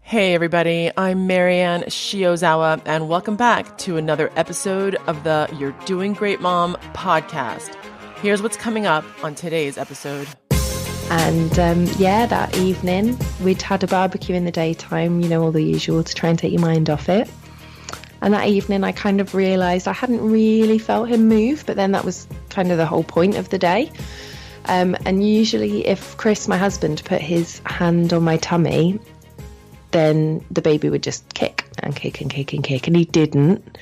Hey everybody, I'm Marianne Shiozawa, and welcome back to another episode of the You're Doing Great Mom podcast. Here's what's coming up on today's episode. And that evening, we'd had a barbecue in the daytime, all the usual to try and take your mind off it. And that evening, I kind of realised I hadn't really felt him move, but then that was kind of the whole point of the day. And usually if Chris, my husband, put his hand on my tummy, then the baby would just kick and kick and kick and kick, and he didn't.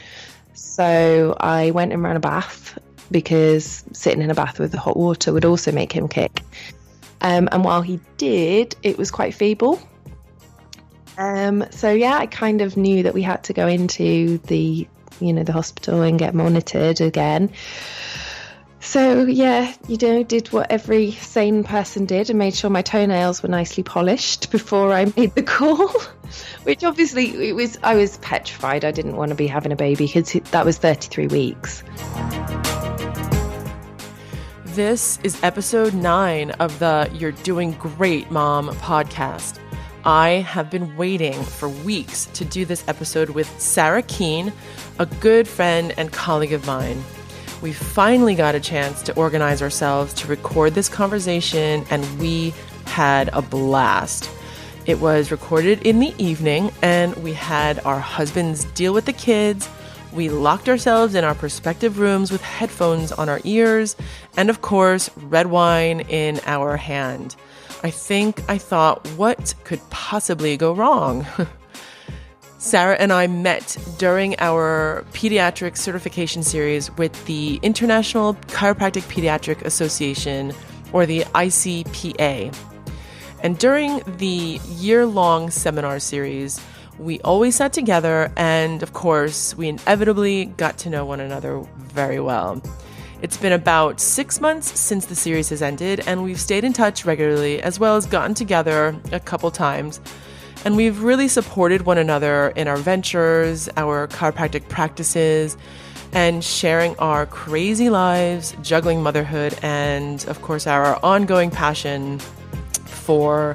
So I went and ran a bath because sitting in a bath with the hot water would also make him kick. And while he did, it was quite feeble. I kind of knew that we had to go into the hospital and get monitored again. So did what every sane person did and made sure my toenails were nicely polished before I made the call, which obviously I was petrified. I didn't want to be having a baby because that was 33 weeks. This is episode 9 of the You're Doing Great Mom podcast. I have been waiting for weeks to do this episode with Sarah Keene, a good friend and colleague of mine. We finally got a chance to organize ourselves to record this conversation, and we had a blast. It was recorded in the evening, and we had our husbands deal with the kids. We locked ourselves in our respective rooms with headphones on our ears, and of course, red wine in our hand. I thought, what could possibly go wrong? Sarah and I met during our pediatric certification series with the International Chiropractic Pediatric Association, or the ICPA. And during the year-long seminar series, we always sat together, and of course, we inevitably got to know one another very well. It's been about 6 months since the series has ended, and we've stayed in touch regularly, as well as gotten together a couple times. And we've really supported one another in our ventures, our chiropractic practices, and sharing our crazy lives, juggling motherhood, and of course, our ongoing passion for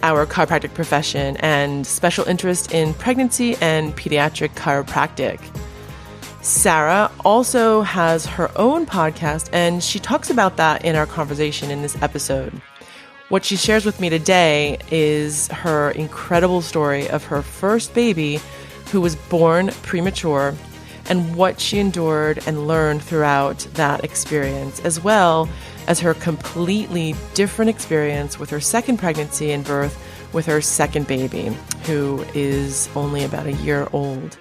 our chiropractic profession and special interest in pregnancy and pediatric chiropractic. Sarah also has her own podcast, and she talks about that in our conversation in this episode. What she shares with me today is her incredible story of her first baby who was born premature and what she endured and learned throughout that experience, as well as her completely different experience with her second pregnancy and birth with her second baby, who is only about a year old.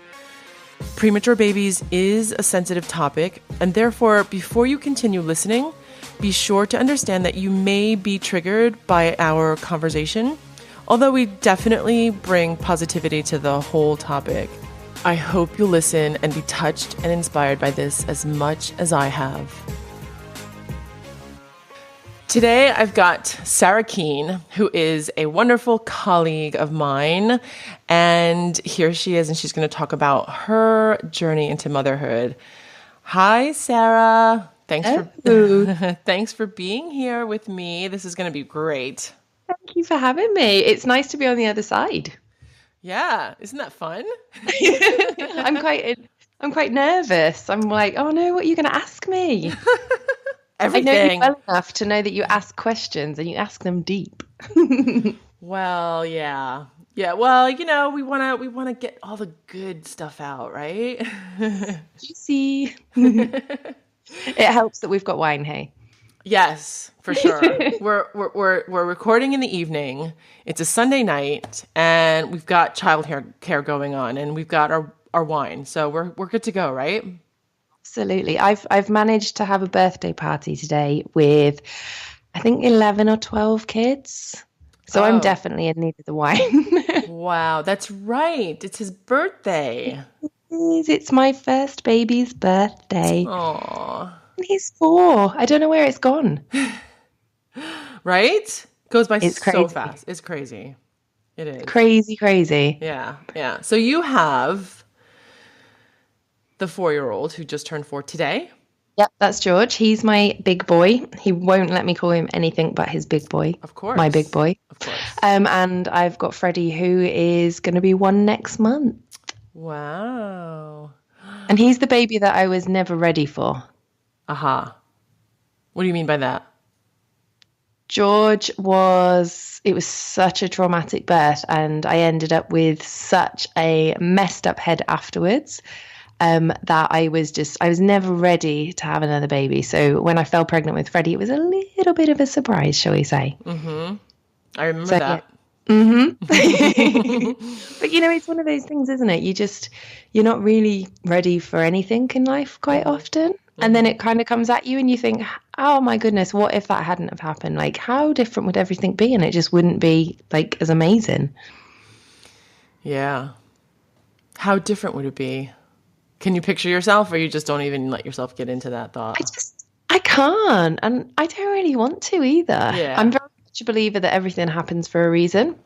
Premature babies is a sensitive topic, and therefore, before you continue listening, be sure to understand that you may be triggered by our conversation, although we definitely bring positivity to the whole topic. I hope you'll listen and be touched and inspired by this as much as I have. Today, I've got Sarah Keene, who is a wonderful colleague of mine, and here she is, and she's going to talk about her journey into motherhood. Hi, Sarah. Thanks for being here with me. This is going to be great. Thank you for having me. It's nice to be on the other side. Yeah, isn't that fun? I'm quite nervous. I'm like, oh no, what are you going to ask me? Everything. I know you well enough to know that you ask questions and you ask them deep. Well, yeah. Yeah, well, we want to get all the good stuff out, right? Juicy. It helps that we've got wine, hey. Yes, for sure. We're recording in the evening. It's a Sunday night, and we've got care going on, and we've got our wine, so we're good to go, right? Absolutely. I've managed to have a birthday party today with, I think, 11 or 12 kids. So I'm definitely in need of the wine. Wow, that's right. It's his birthday. It's my first baby's birthday. Aww. And he's 4. I don't know where it's gone. Right? Goes by it's so crazy. fast. It's crazy. It is. Crazy. Yeah. So you have the 4-year-old who just turned 4 today? Yep, that's George. He's my big boy. He won't let me call him anything but his big boy. Of course. My big boy. Of course. And I've got Freddie, who is going to be 1 next month. Wow. And he's the baby that I was never ready for. Aha. What do you mean by that? It was such a traumatic birth, and I ended up with such a messed up head afterwards. That I was never ready to have another baby. So when I fell pregnant with Freddie, it was a little bit of a surprise, shall we say. Mm-hmm. I remember that. Yeah. Mm-hmm. But it's one of those things, isn't it? You're not really ready for anything in life quite often. Mm-hmm. And then it kind of comes at you and you think, oh my goodness, what if that hadn't have happened? Like, how different would everything be? And it just wouldn't be like as amazing. Yeah. How different would it be? Can you picture yourself, or you just don't even let yourself get into that thought? I can't, and I don't really want to either. Yeah. I'm very much a believer that everything happens for a reason,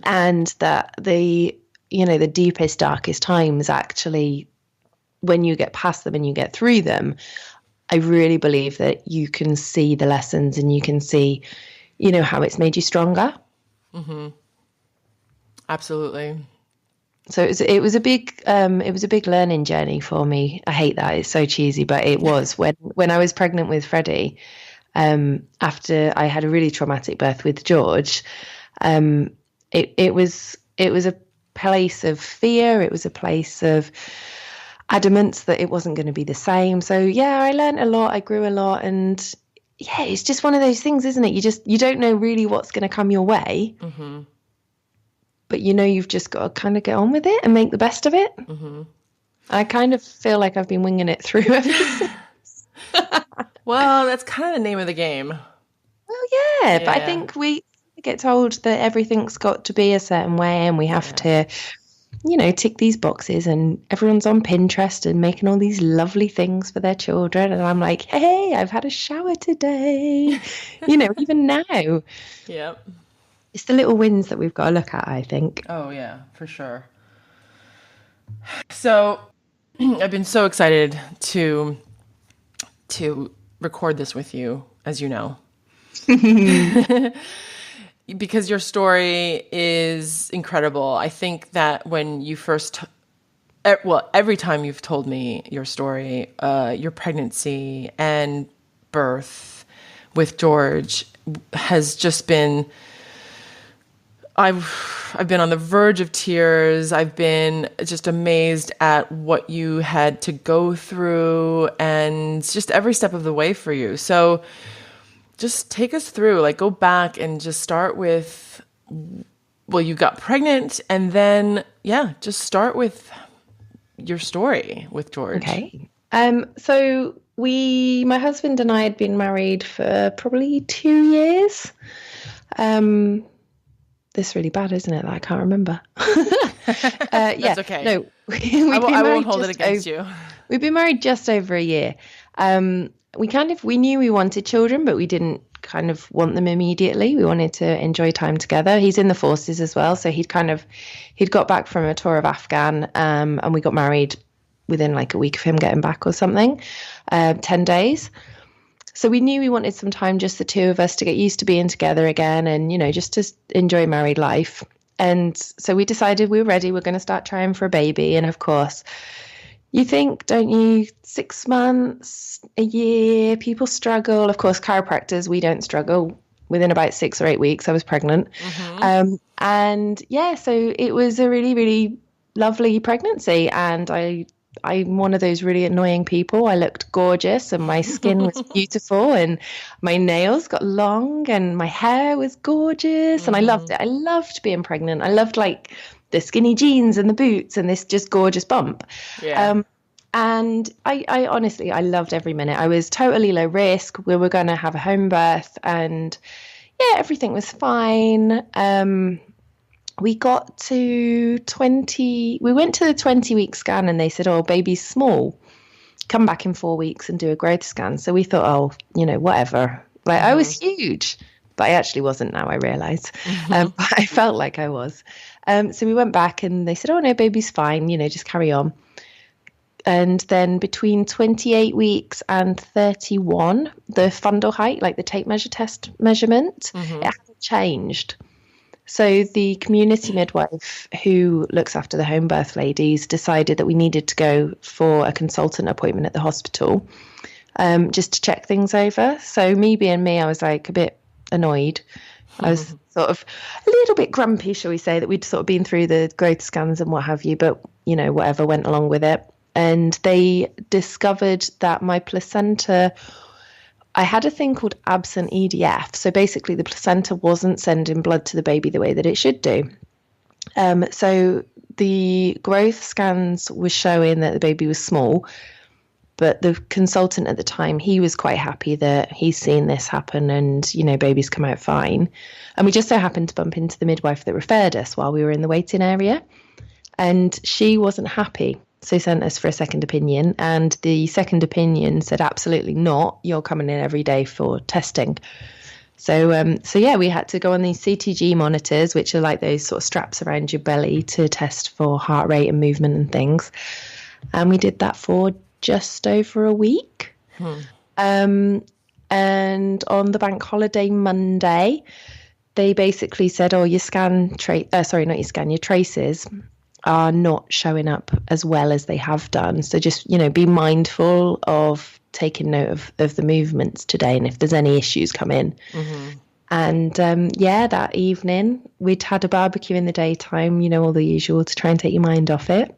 and that the deepest, darkest times, actually, when you get past them and you get through them, I really believe that you can see the lessons and you can see, how it's made you stronger. Mm-hmm. Absolutely. So it was a big learning journey for me. I hate that, it's so cheesy, but it was when I was pregnant with Freddie. After I had a really traumatic birth with George, it was a place of fear. It was a place of adamance that it wasn't going to be the same. So yeah, I learned a lot. I grew a lot, and yeah, it's just one of those things, isn't it? You don't know really what's going to come your way. Mm-hmm. But you've just got to kind of get on with it and make the best of it. Mm-hmm. I kind of feel like I've been winging it through ever since. Well, that's kind of the name of the game. Well, yeah, but I think we get told that everything's got to be a certain way, and we have to, tick these boxes, and everyone's on Pinterest and making all these lovely things for their children. And I'm like, hey, I've had a shower today, even now. Yep. It's the little wins that we've got to look at, I think. Oh, yeah, for sure. So I've been so excited to record this with you, as you know. Because your story is incredible. I think that when you first, every time you've told me your story, your pregnancy and birth with George has just been... I've been on the verge of tears. I've been just amazed at what you had to go through, and just every step of the way for you. So just take us through, go back and just start with, you got pregnant, and then, just start with your story with George. Okay. So my husband and I had been married for probably 2 years. This is really bad, isn't it? That I can't remember. That's okay. No, I won't hold it against you. We've been married just over a year. We knew we wanted children, but we didn't kind of want them immediately. We wanted to enjoy time together. He's in the forces as well, so he'd got back from a tour of Afghan, and we got married within a week of him getting back or something, 10 days. So we knew we wanted some time, just the two of us, to get used to being together again and, just to enjoy married life. And so we decided we were ready. We're going to start trying for a baby. And of course, you think, don't you, 6 months, a year, people struggle. Of course, chiropractors, we don't struggle. Within about 6 or 8 weeks, I was pregnant. Mm-hmm. So it was a really, really lovely pregnancy. And I'm one of those really annoying people. I looked gorgeous and my skin was beautiful and my nails got long and my hair was gorgeous. And I loved it. I loved being pregnant. I loved the skinny jeans and the boots and this just gorgeous bump. Yeah. And I honestly, I loved every minute. I was totally low risk. We were going to have a home birth and everything was fine. We got to we went to the 20-week scan and they said, oh, baby's small. Come back in 4 weeks and do a growth scan. So we thought, whatever. I was huge, but I actually wasn't now, I realised. But I felt like I was. So we went back and they said, oh, no, baby's fine, just carry on. And then between 28 weeks and 31, the fundal height, like the tape measure test measurement, it hasn't changed. So the community midwife who looks after the home birth ladies decided that we needed to go for a consultant appointment at the hospital, just to check things over. So me being me, I was like a bit annoyed. I was sort of a little bit grumpy, shall we say, that we'd sort of been through the growth scans and what have you, but, whatever, went along with it. And they discovered that my placenta, I had a thing called absent EDF. So basically the placenta wasn't sending blood to the baby the way that it should do. So the growth scans were showing that the baby was small, but the consultant at the time, he was quite happy that he's seen this happen and, babies come out fine. And we just so happened to bump into the midwife that referred us while we were in the waiting area. And she wasn't happy. So sent us for a second opinion. And the second opinion said, absolutely not. You're coming in every day for testing. So yeah, we had to go on these CTG monitors, which are like those sort of straps around your belly to test for heart rate and movement and things. And we did that for just over a week. And on the bank holiday Monday, they basically said, oh, your traces are not showing up as well as they have done. So just, be mindful of taking note of the movements today and if there's any issues come in. And that evening we'd had a barbecue in the daytime, all the usual to try and take your mind off it.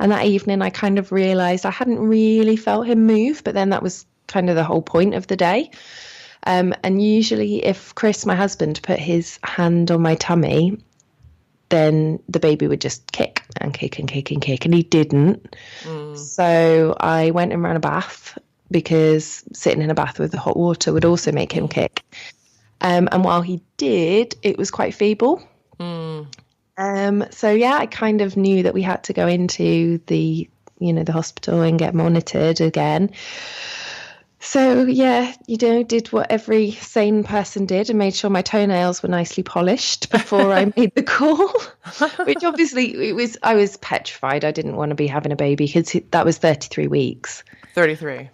And that evening I kind of realised I hadn't really felt him move, but then that was kind of the whole point of the day. And usually if Chris, my husband, put his hand on my tummy, then the baby would just kick and kick and kick and kick, and he didn't. So I went and ran a bath, because sitting in a bath with the hot water would also make him kick. And while he did, it was quite feeble. So yeah, I kind of knew that we had to go into the hospital and get monitored again. So yeah, did what every sane person did and made sure my toenails were nicely polished before I made the call, which obviously I was petrified. I didn't want to be having a baby because that was 33 weeks. 33.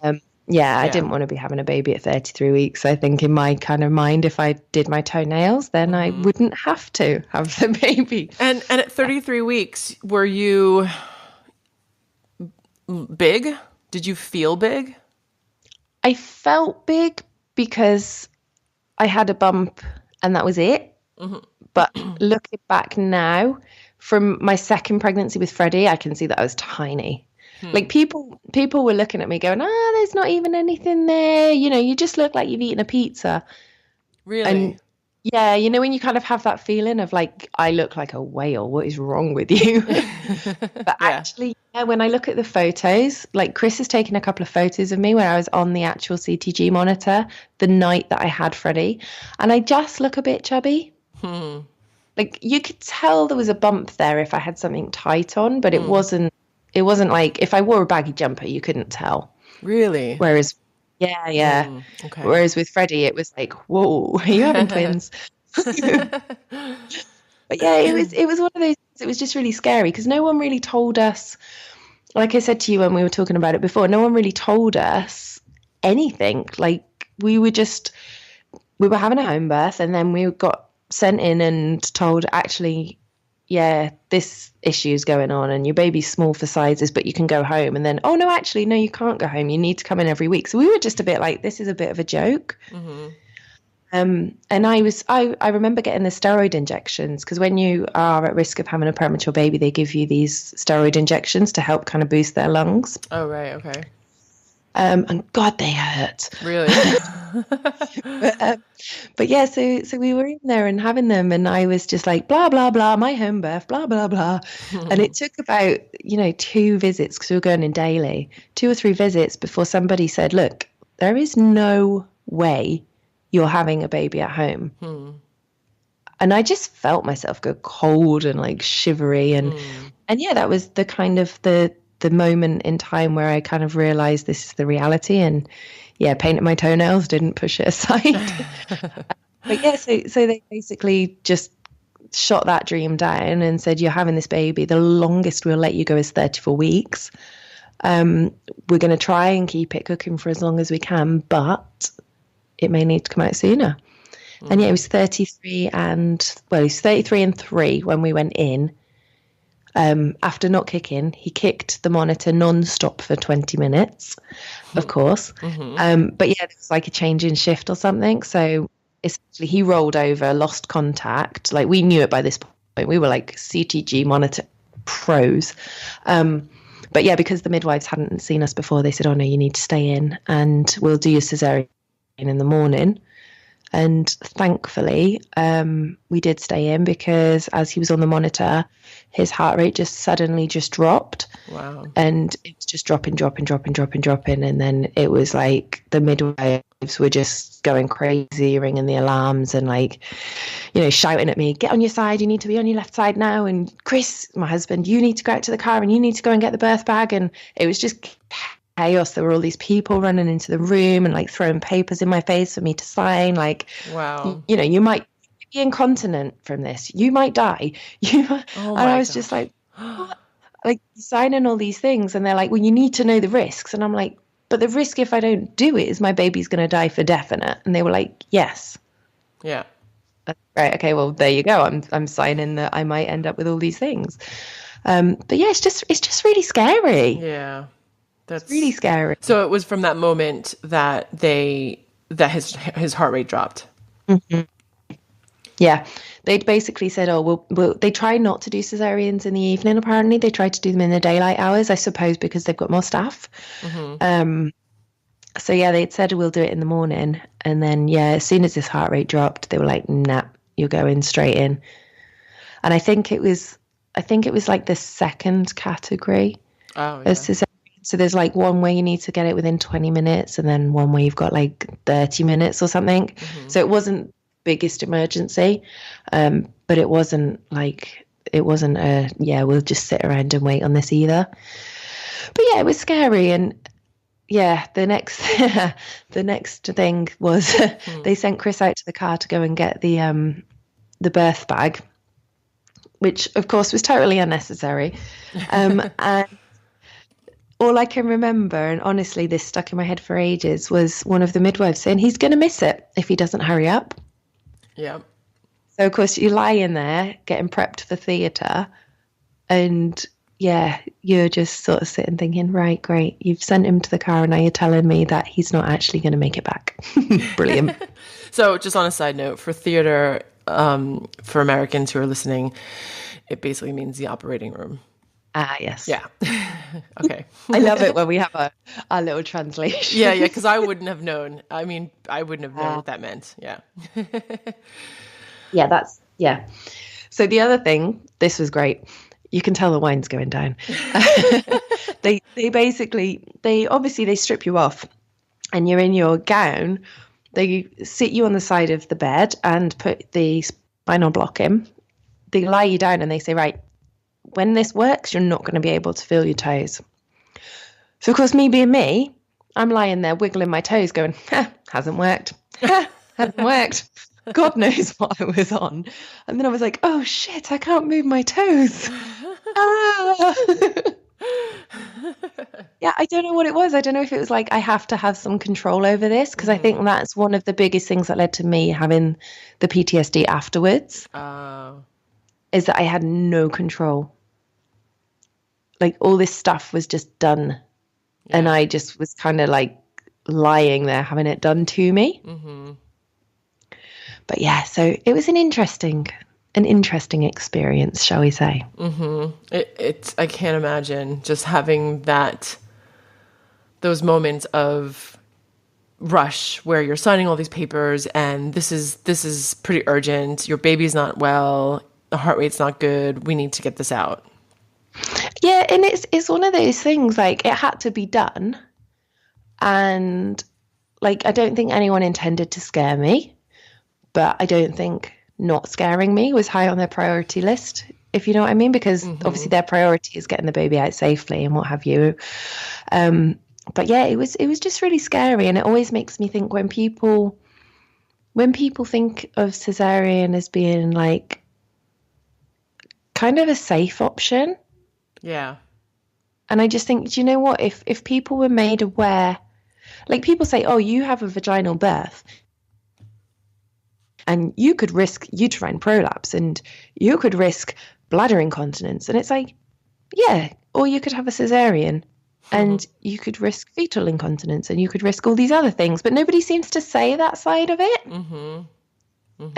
Yeah, I didn't want to be having a baby at 33 weeks. I think in my kind of mind, if I did my toenails, then I wouldn't have to have the baby. And at 33 weeks, were you big? Did you feel big? I felt big because I had a bump and that was it. But looking back now, from my second pregnancy with Freddie, I can see that I was tiny. Like people were looking at me going, there's not even anything there. You just look like you've eaten a pizza. Really? And yeah, when you kind of have that feeling of like, I look like a whale. What is wrong with you? But actually, when I look at the photos, like Chris has taken a couple of photos of me where I was on the actual CTG monitor the night that I had Freddie, and I just look a bit chubby. Like you could tell there was a bump there if I had something tight on, but it wasn't like if I wore a baggy jumper, you couldn't tell. Really? Whereas, okay. Whereas with Freddie, it was like, whoa, are you having twins? But yeah, it was one of those, it was just really scary because no one really told us, like I said to you when we were talking about it before, no one really told us anything. Like we were having a home birth and then we got sent in and told, actually, this issue's going on and your baby's small for sizes, but you can go home. And then, no, you can't go home. You need to come in every week. So we were just a bit like, this is a bit of a joke. And I remember getting the steroid injections because when you are at risk of having a premature baby, they give you these steroid injections to help kind of boost their lungs. Oh, right. Okay. And God, they hurt. Really? But yeah, so we were in there and having them, and I was just like, blah, blah, blah, my home birth, blah, blah, blah. And it took about, 2 visits, because we were going in daily, 2 or 3 visits before somebody said, look, there is no way you're having a baby at home. And I just felt myself go cold and like shivery. And yeah, that was the kind of the moment in time where I kind of realized this is the reality. And yeah, painting my toenails didn't push it aside. But yeah, so they basically just shot that dream down and said, you're having this baby. The longest we'll let you go is 34 weeks. We're going to try and keep it cooking for as long as we can, but it may need to come out sooner. And yeah, it was 33 and 3 when we went in. After not kicking, he kicked the monitor non-stop for 20 minutes, of course. But yeah, it was like a change in shift or something. So essentially he rolled over, lost contact. Like, we knew it by this point. We were like CTG monitor pros. But yeah, because the midwives hadn't seen us before, they said, oh no, you need to stay in and we'll do your cesarean in the morning. And thankfully, we did stay in, because as he was on the monitor, his heart rate just suddenly dropped. Wow. And it was just dropping. And then it was like the midwives were just going crazy, ringing the alarms and like, you know, shouting at me, get on your side, you need to be on your left side now. And Chris, my husband, you need to go out to the car and you need to go and get the birth bag. And it was just chaos. There were all these people running into the room and like throwing papers in my face for me to sign. Like, wow, you know, you might be incontinent from this. You might die. And I was just like, what? Like, signing all these things. And they're like, well, you need to know the risks. And I'm like, but the risk if I don't do it is my baby's going to die for definite. And they were like, yes. Yeah. Right. Okay. Well, there you go. I'm signing that I might end up with all these things. But yeah, it's just really scary. Yeah. That's really scary. So it was from that moment that his heart rate dropped. Mm-hmm. Yeah, they basically said, "Oh, well, they try not to do cesareans in the evening. Apparently, they try to do them in the daylight hours. I suppose because they've got more staff." So yeah, they'd said we'll do it in the morning, and then yeah, as soon as his heart rate dropped, they were like, "Nah, you're going straight in." And I think it was like the second category of cesarean. So there's like one where you need to get it within 20 minutes and then one where you've got like 30 minutes or something. So it wasn't biggest emergency, but it wasn't we'll just sit around and wait on this either. But yeah, it was scary. And yeah, the next thing was they sent Chris out to the car to go and get the birth bag, which of course was totally unnecessary. And all I can remember, and honestly, this stuck in my head for ages, was one of the midwives saying he's going to miss it if he doesn't hurry up. Yeah. So, of course, you lie in there getting prepped for theatre, and yeah, you're just sort of sitting thinking, right, great, you've sent him to the car, and now you're telling me that he's not actually going to make it back. Brilliant. So, just on a side note, for theatre, for Americans who are listening, it basically means the operating room. Yes. Yeah. Okay. I love it when we have a little translation. Yeah, because I wouldn't have known. I mean, I wouldn't have known what that meant. Yeah. Yeah. So the other thing, this was great. You can tell the wine's going down. They obviously strip you off and you're in your gown. They sit you on the side of the bed and put the spinal block in. They lie you down and they say, right, when this works, you're not going to be able to feel your toes. So, of course, me being me, I'm lying there wiggling my toes going, hasn't worked. Hasn't worked. God knows what I was on. And then I was like, oh, shit, I can't move my toes. Yeah, I don't know what it was. I don't know if it was like I have to have some control over this, because I think that's one of the biggest things that led to me having the PTSD afterwards. Is that I had no control. Like, all this stuff was just done. Yeah. And I just was kind of like lying there having it done to me. But yeah, so it was an interesting experience, shall we say. I can't imagine just having those moments of rush where you're signing all these papers and this is pretty urgent. Your baby's not well. The heart rate's not good. We need to get this out. Yeah, and it's one of those things, like, it had to be done. And, like, I don't think anyone intended to scare me, but I don't think not scaring me was high on their priority list, if you know what I mean, because obviously their priority is getting the baby out safely and what have you. But yeah, it was just really scary. And it always makes me think when people think of cesarean as being like kind of a safe option. Yeah. And I just think, do you know what? If people were made aware, like people say, oh, you have a vaginal birth and you could risk uterine prolapse and you could risk bladder incontinence. And it's like, yeah, or you could have a cesarean and you could risk fetal incontinence and you could risk all these other things. But nobody seems to say that side of it. And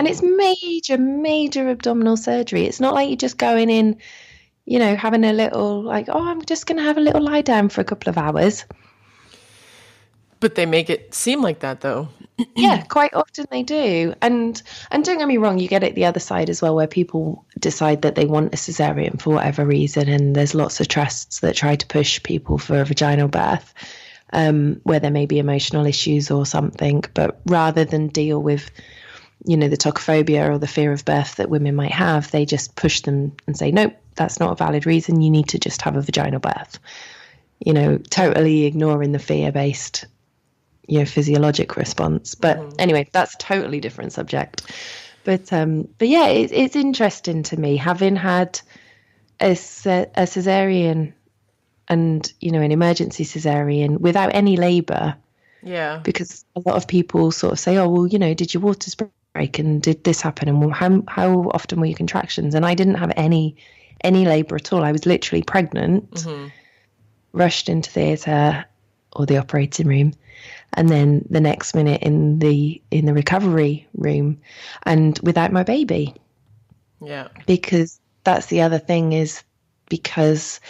it's major, major abdominal surgery. It's not like you're just going in, you know, having a little like, oh, I'm just going to have a little lie down for a couple of hours. But they make it seem like that, though. Yeah, quite often they do. And don't get me wrong, you get it the other side as well, where people decide that they want a cesarean for whatever reason. And there's lots of trusts that try to push people for a vaginal birth, where there may be emotional issues or something. But rather than deal with, you know, the tocophobia or the fear of birth that women might have, they just push them and say, nope, that's not a valid reason. You need to just have a vaginal birth. You know, totally ignoring the fear-based, you know, physiologic response. But anyway, that's a totally different subject. But yeah, it's interesting to me, having had a cesarean and, you know, an emergency cesarean without any labour. Yeah. Because a lot of people sort of say, oh, well, you know, did your waters break and did this happen? And well, how often were your contractions? And I didn't have any labour at all. I was literally pregnant, rushed into theatre or the operating room, and then the next minute in the recovery room, and without my baby. Yeah. Because that's the other thing, is because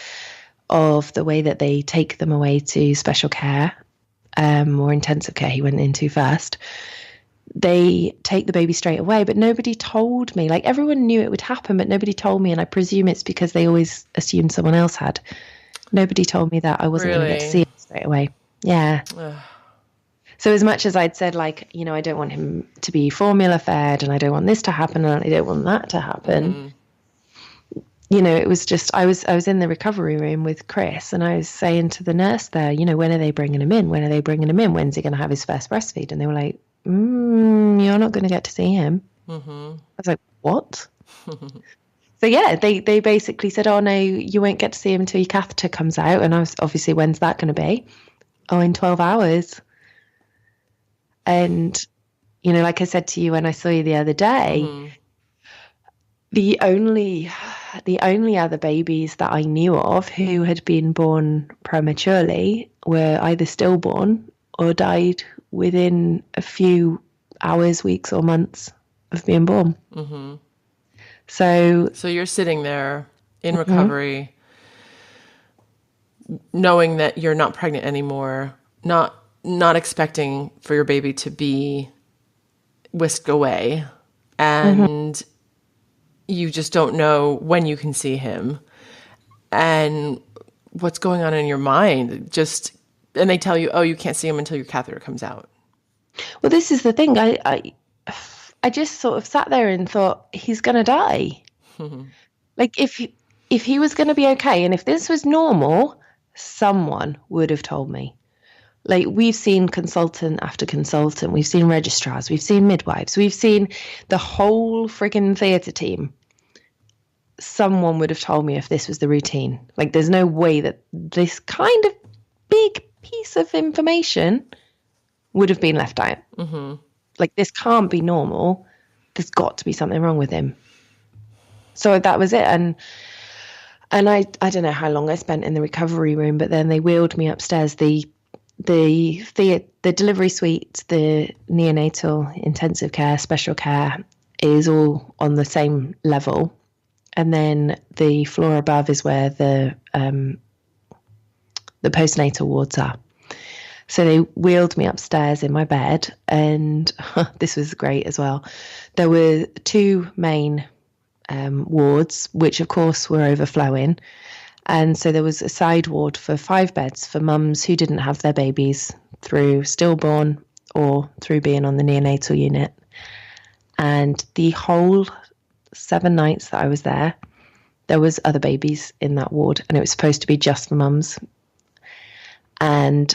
of the way that they take them away to special care, or intensive care he went into first. They take the baby straight away, but nobody told me. Like, everyone knew it would happen, but nobody told me, and I presume it's because they always assumed someone else had. Nobody told me that I wasn't going to get to see him straight away. Yeah. So as much as I'd said, like, you know, I don't want him to be formula fed and I don't want this to happen and I don't want that to happen, you know, it was just, I was in the recovery room with Chris and I was saying to the nurse there, you know, when are they bringing him in? When are they bringing him in? When's he going to have his first breastfeed? And they were like, you're not going to get to see him. I was like, what? So yeah, they basically said, oh no, you won't get to see him until your catheter comes out. And I was obviously, when's that going to be? Oh, in 12 hours. And, you know, like I said to you when I saw you the other day, the only other babies that I knew of who had been born prematurely were either stillborn or died within a few hours, weeks or months of being born. So you're sitting there in recovery, knowing that you're not pregnant anymore, not expecting for your baby to be whisked away, and you just don't know when you can see him and what's going on in your mind. And they tell you, oh, you can't see him until your catheter comes out. Well, this is the thing. I just sort of sat there and thought, he's going to die. Like, if he was going to be okay, and if this was normal, someone would have told me. Like, we've seen consultant after consultant, we've seen registrars, we've seen midwives, we've seen the whole friggin' theatre team. Someone would have told me if this was the routine. Like, there's no way that this kind of big piece of information would have been left out. Like, this can't be normal. There's got to be something wrong with him. So that was it. And I don't know how long I spent in the recovery room, but then they wheeled me upstairs. The delivery suite, the neonatal intensive care, special care is all on the same level. And then the floor above is where the postnatal wards are. So they wheeled me upstairs in my bed, and this was great as well. There were two main wards, which of course were overflowing. And so there was a side ward for 5 beds for mums who didn't have their babies through stillborn or through being on the neonatal unit. And the whole 7 nights that I was there was other babies in that ward, and it was supposed to be just for mums. And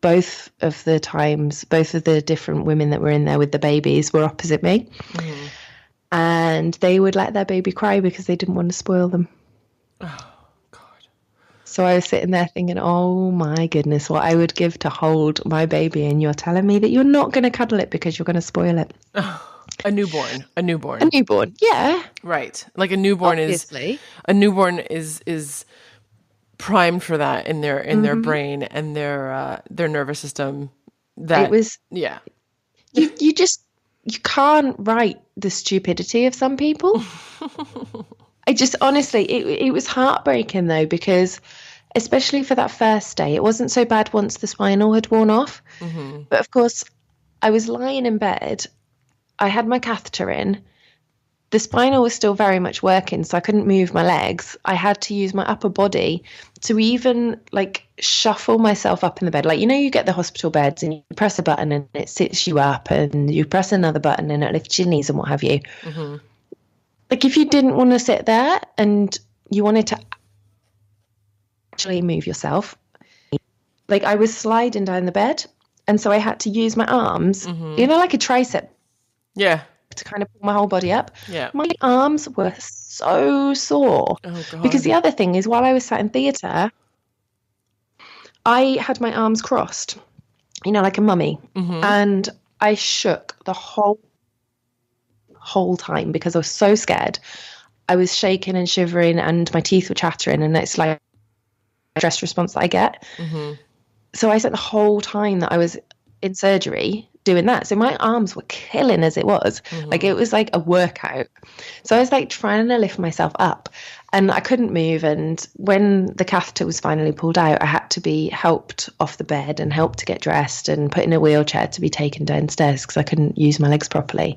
both of the times, both of the different women that were in there with the babies were opposite me. And they would let their baby cry because they didn't want to spoil them. Oh, God. So I was sitting there thinking, oh my goodness, what I would give to hold my baby, and you're telling me that you're not going to cuddle it because you're going to spoil it. A newborn. A newborn, yeah. Right. Like a newborn Obviously. is primed for that in their brain and their nervous system. That it was, yeah. You can't write the stupidity of some people. I just honestly, it was heartbreaking though, because especially for that first day, it wasn't so bad once the spinal had worn off. But of course, I was lying in bed. I had my catheter in. The spinal was still very much working, so I couldn't move my legs. I had to use my upper body to even like shuffle myself up in the bed. Like, you get the hospital beds and you press a button and it sits you up, and you press another button and it lifts your knees and what have you. Like, if you didn't want to sit there and you wanted to actually move yourself, like I was sliding down the bed, and so I had to use my arms, like a tricep. Yeah. To kind of pull my whole body up. Yeah. My arms were so sore. Oh, God. Because the other thing is, while I was sat in theatre, I had my arms crossed, like a mummy. And I shook the whole time because I was so scared. I was shaking and shivering and my teeth were chattering, and it's like a stress response that I get. So I spent the whole time that I was in surgery doing that. So my arms were killing as it was. Like, it was like a workout. So I was like trying to lift myself up and I couldn't move. And when the catheter was finally pulled out, I had to be helped off the bed and helped to get dressed and put in a wheelchair to be taken downstairs because I couldn't use my legs properly.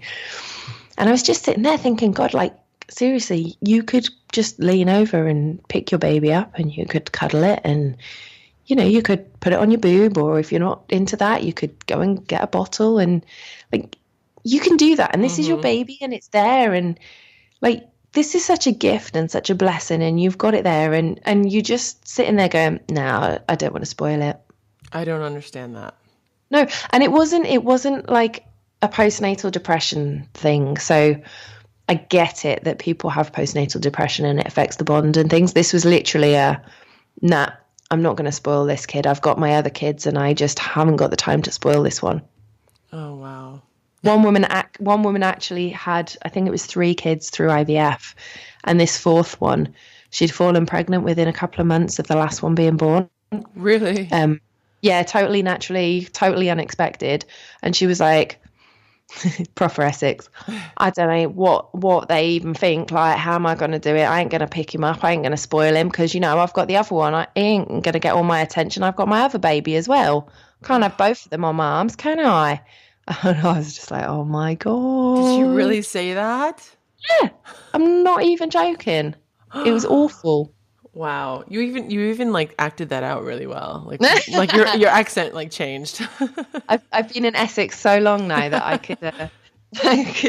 And I was just sitting there thinking, God, like, seriously, you could just lean over and pick your baby up and you could cuddle it, and you could put it on your boob, or if you're not into that, you could go and get a bottle, and like, you can do that. And this is your baby and it's there. And like, this is such a gift and such a blessing, and you've got it there, and you just sitting there going, no, I don't want to spoil it. I don't understand that. No. And it wasn't like a postnatal depression thing. So I get it that people have postnatal depression and it affects the bond and things. This was literally I'm not going to spoil this kid. I've got my other kids and I just haven't got the time to spoil this one. Oh, wow. One woman actually had, I think it was 3 kids through IVF. And this 4th one, she'd fallen pregnant within a couple of months of the last one being born. Really? Yeah, totally naturally, totally unexpected. And she was like, proper Essex, I don't know what they even think, like, how am I going to do it? I ain't going to pick him up, I ain't going to spoil him, because I've got the other one. I ain't going to get all my attention. I've got my other baby as well. Can't have both of them on my arms, can I? And I was just like, oh my God. Did you really say that? Yeah, I'm not even joking. It was awful. Wow, you even like acted that out really well. Like your accent like changed. I've been in Essex so long now that I could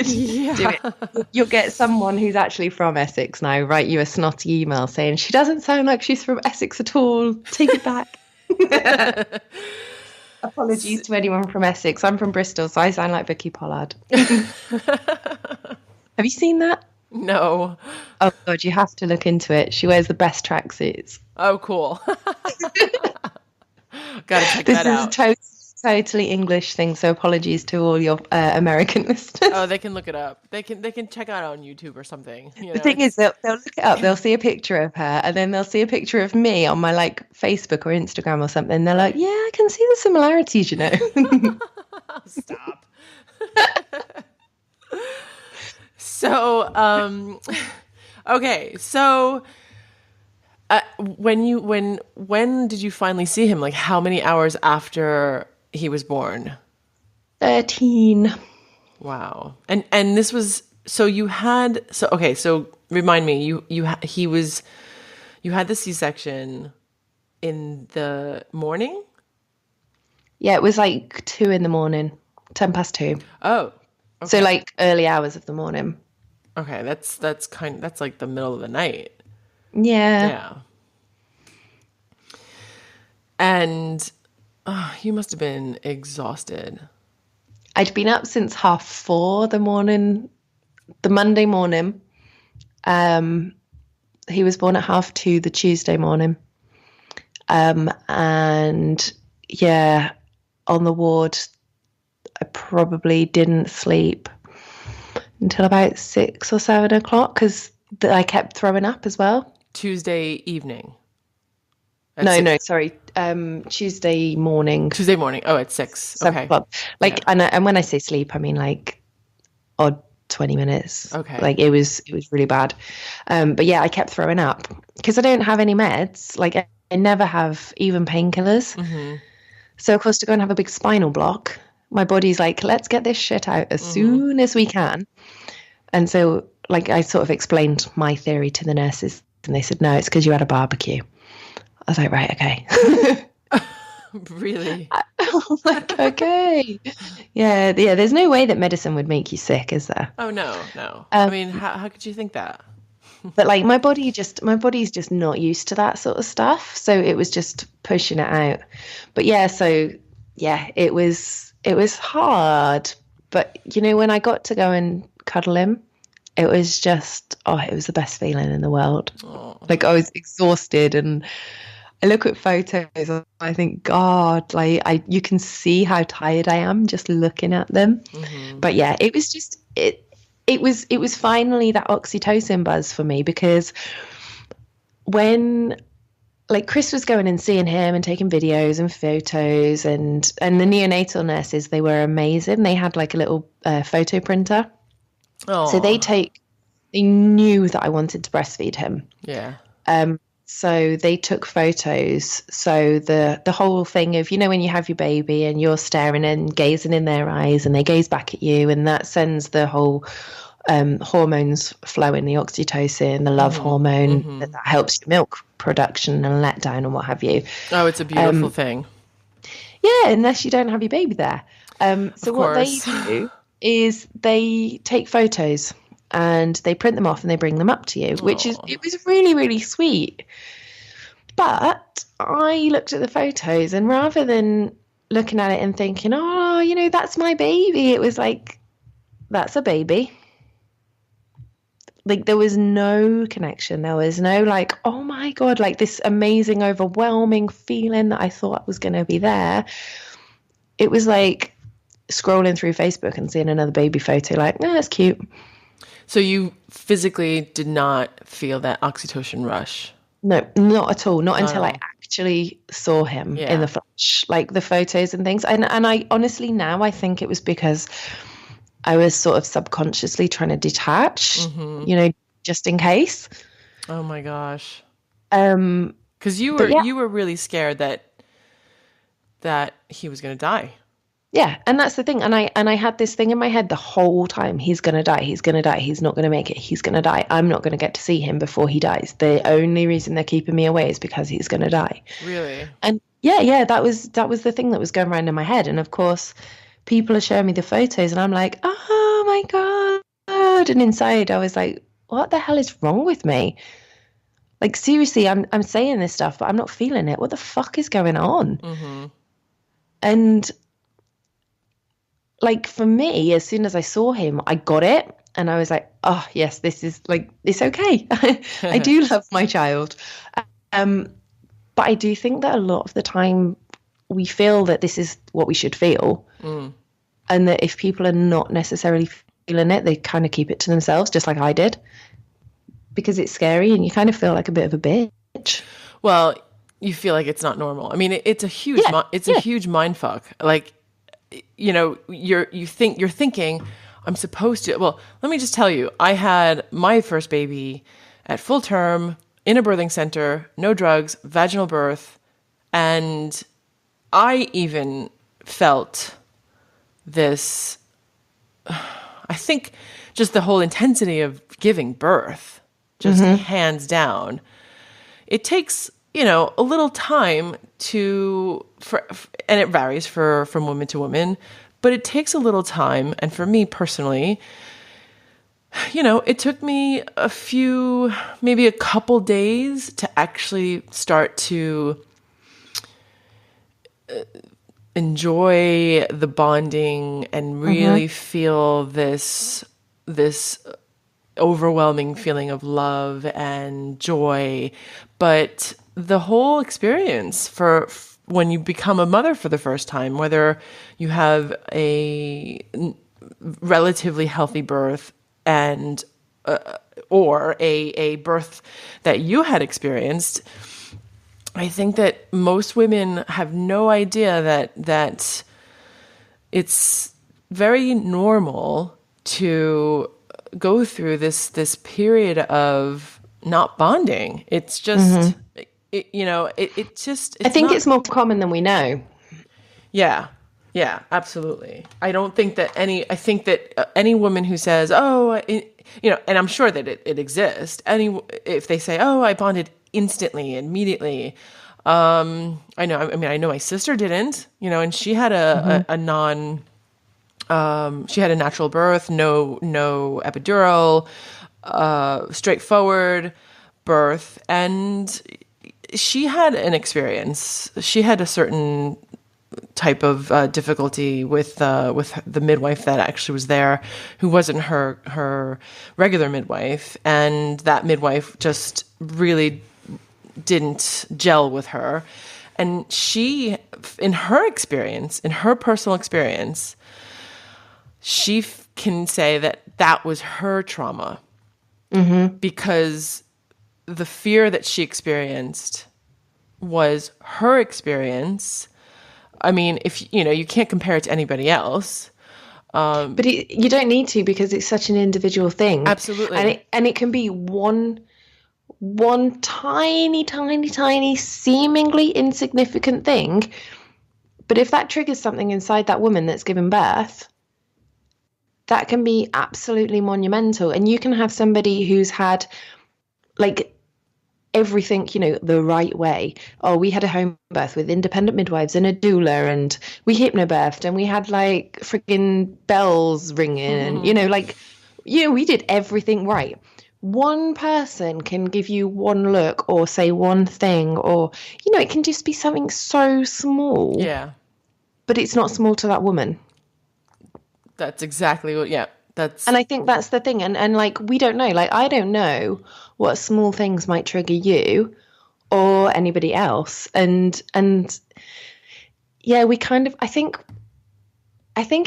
yeah. do it. You'll get someone who's actually from Essex now write you a snotty email saying she doesn't sound like she's from Essex at all. Take it back. Apologies to anyone from Essex. I'm from Bristol, so I sound like Vicky Pollard. Have you seen that? No. Oh God, you have to look into it. She wears the best tracksuits. Oh, cool. Gotta check that out. This is a totally English thing, so apologies to all your American listeners. Oh, they can look it up. They can check it out on YouTube or something. The thing is, they'll look it up. They'll see a picture of her, and then they'll see a picture of me on my like Facebook or Instagram or something. And they're like, "Yeah, I can see the similarities." Stop. So, okay. So, when did you finally see him? Like, how many hours after he was born? 13. Wow. And this was, so remind me, you had the C-section in the morning? Yeah, it was like 2 a.m, 10 past 2. Oh. Okay. So like early hours of the morning. Okay, that's like the middle of the night. Yeah. And you must have been exhausted. I'd been up since 4:30 the Monday morning. He was born at 2:30 the Tuesday morning. And yeah, on the ward, I probably didn't sleep until about 6 or 7 o'clock because I kept throwing up as well. Tuesday evening. No, sorry. Tuesday morning. Tuesday morning. Oh, at 6. 7 Okay. o'clock. Like, yeah. And when I say sleep, I mean like odd 20 minutes. Okay. Like it was really bad. But yeah, I kept throwing up because I don't have any meds. Like I never have even painkillers. Mm-hmm. So of course to go and have a big spinal block, my body's like, let's get this shit out as soon as we can. And so like I sort of explained my theory to the nurses and they said, no, it's because you had a barbecue. I was like, right, okay. Really? Like, okay. Yeah, there's no way that medicine would make you sick, is there? Oh, no. I mean, how could you think that? But like my body's just not used to that sort of stuff. So it was just pushing it out. But yeah, so yeah, it was hard. But you know, when I got to go and cuddle him, it was just, it was the best feeling in the world. Oh. Like I was exhausted and I look at photos and I think, God, like you can see how tired I am just looking at them. Mm-hmm. But yeah, it was just, it was finally that oxytocin buzz for me because when like Chris was going and seeing him and taking videos and photos and the neonatal nurses, they were amazing. They had like a little photo printer. Oh. So they knew that I wanted to breastfeed him. Yeah. So they took photos. So the whole thing of, you know, when you have your baby and you're staring and gazing in their eyes and they gaze back at you and that sends the whole hormones flowing, the oxytocin, the love hormone, that helps your milk production and letdown and what have you. Oh, it's a beautiful thing. Yeah, unless you don't have your baby there. So what they do is they take photos and they print them off and they bring them up to you, it was really, really sweet. But I looked at the photos and rather than looking at it and thinking, oh, you know, that's my baby, it was like, that's a baby. Like there was no connection. There was no like, oh my God, like this amazing, overwhelming feeling that I thought was going to be there. It was like scrolling through Facebook and seeing another baby photo, like, no, that's cute. So you physically did not feel that oxytocin rush? No, not at all. Not until I actually saw him in the flesh, like the photos and things. And I honestly now I think it was because I was sort of subconsciously trying to detach, you know, just in case. Oh my gosh. Because you were really scared that he was going to die. Yeah, and that's the thing. And I had this thing in my head the whole time. He's going to die. He's going to die. He's not going to make it. He's going to die. I'm not going to get to see him before he dies. The only reason they're keeping me away is because he's going to die. Really? And yeah, that was the thing that was going around in my head. And of course, people are showing me the photos and I'm like, oh my God. And inside I was like, what the hell is wrong with me? Like, seriously, I'm saying this stuff, but I'm not feeling it. What the fuck is going on? Mm-hmm. And like for me, as soon as I saw him, I got it. And I was like, oh, yes, this is like, it's okay. I do love my child. But I do think that a lot of the time we feel that this is what we should feel. Mm. And that if people are not necessarily feeling it, they kind of keep it to themselves, just like I did. Because it's scary and you kind of feel like a bit of a bitch. Well, you feel like it's not normal. I mean, it's a huge, a huge mind fuck. Like, you know, you're thinking, I'm supposed to. Well, let me just tell you, I had my first baby at full term in a birthing center, no drugs, vaginal birth, and I even felt this. I think just the whole intensity of giving birth, just hands down. It takes, you know, a little time and it varies from woman to woman, but it takes a little time. And for me personally, you know, it took me maybe a couple days to actually start to enjoy the bonding and really feel this overwhelming feeling of love and joy. But the whole experience for when you become a mother for the first time, whether you have a relatively healthy birth and or a birth that you had experienced, I think that most women have no idea that it's very normal to go through this period of not bonding. It's just, I think it's more common than we know. Yeah. Yeah, absolutely. I think that any woman who says, and I'm sure that it exists. If they say, oh, I bonded instantly, immediately. I know my sister didn't, and she had she had a natural birth, no epidural, straightforward birth. And she had an experience. She had a certain type of difficulty with the midwife that actually was there, who wasn't her regular midwife, and that midwife just really didn't gel with her. And she, in her personal experience, she can say that was her trauma, because the fear that she experienced was her experience. I mean, if you can't compare it to anybody else. But you don't need to, because it's such an individual thing. Absolutely. And it can be one tiny, seemingly insignificant thing. But if that triggers something inside that woman that's given birth, that can be absolutely monumental. And you can have somebody who's had everything, the right way. Oh, we had a home birth with independent midwives and a doula, and we hypnobirthed, and we had freaking bells ringing, and we did everything right. One person can give you one look or say one thing, or it can just be something so small. Yeah. But it's not small to that woman. That's exactly what. Yeah. And I think that's the thing. And we don't know. I don't know what small things might trigger you or anybody else. And yeah, we kind of, I think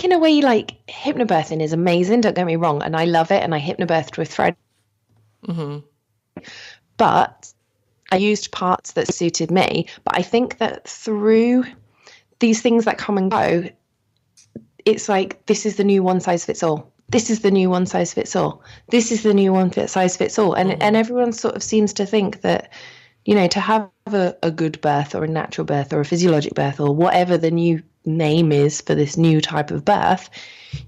in a way, hypnobirthing is amazing. Don't get me wrong. And I love it. And I hypnobirthed with Fred. But I used parts that suited me. But I think that through these things that come and go, it's this is the new one size fits all. This is the new one size fits all. This is the new one size fits all. And everyone sort of seems to think that, to have a good birth or a natural birth or a physiologic birth or whatever the new name is for this new type of birth,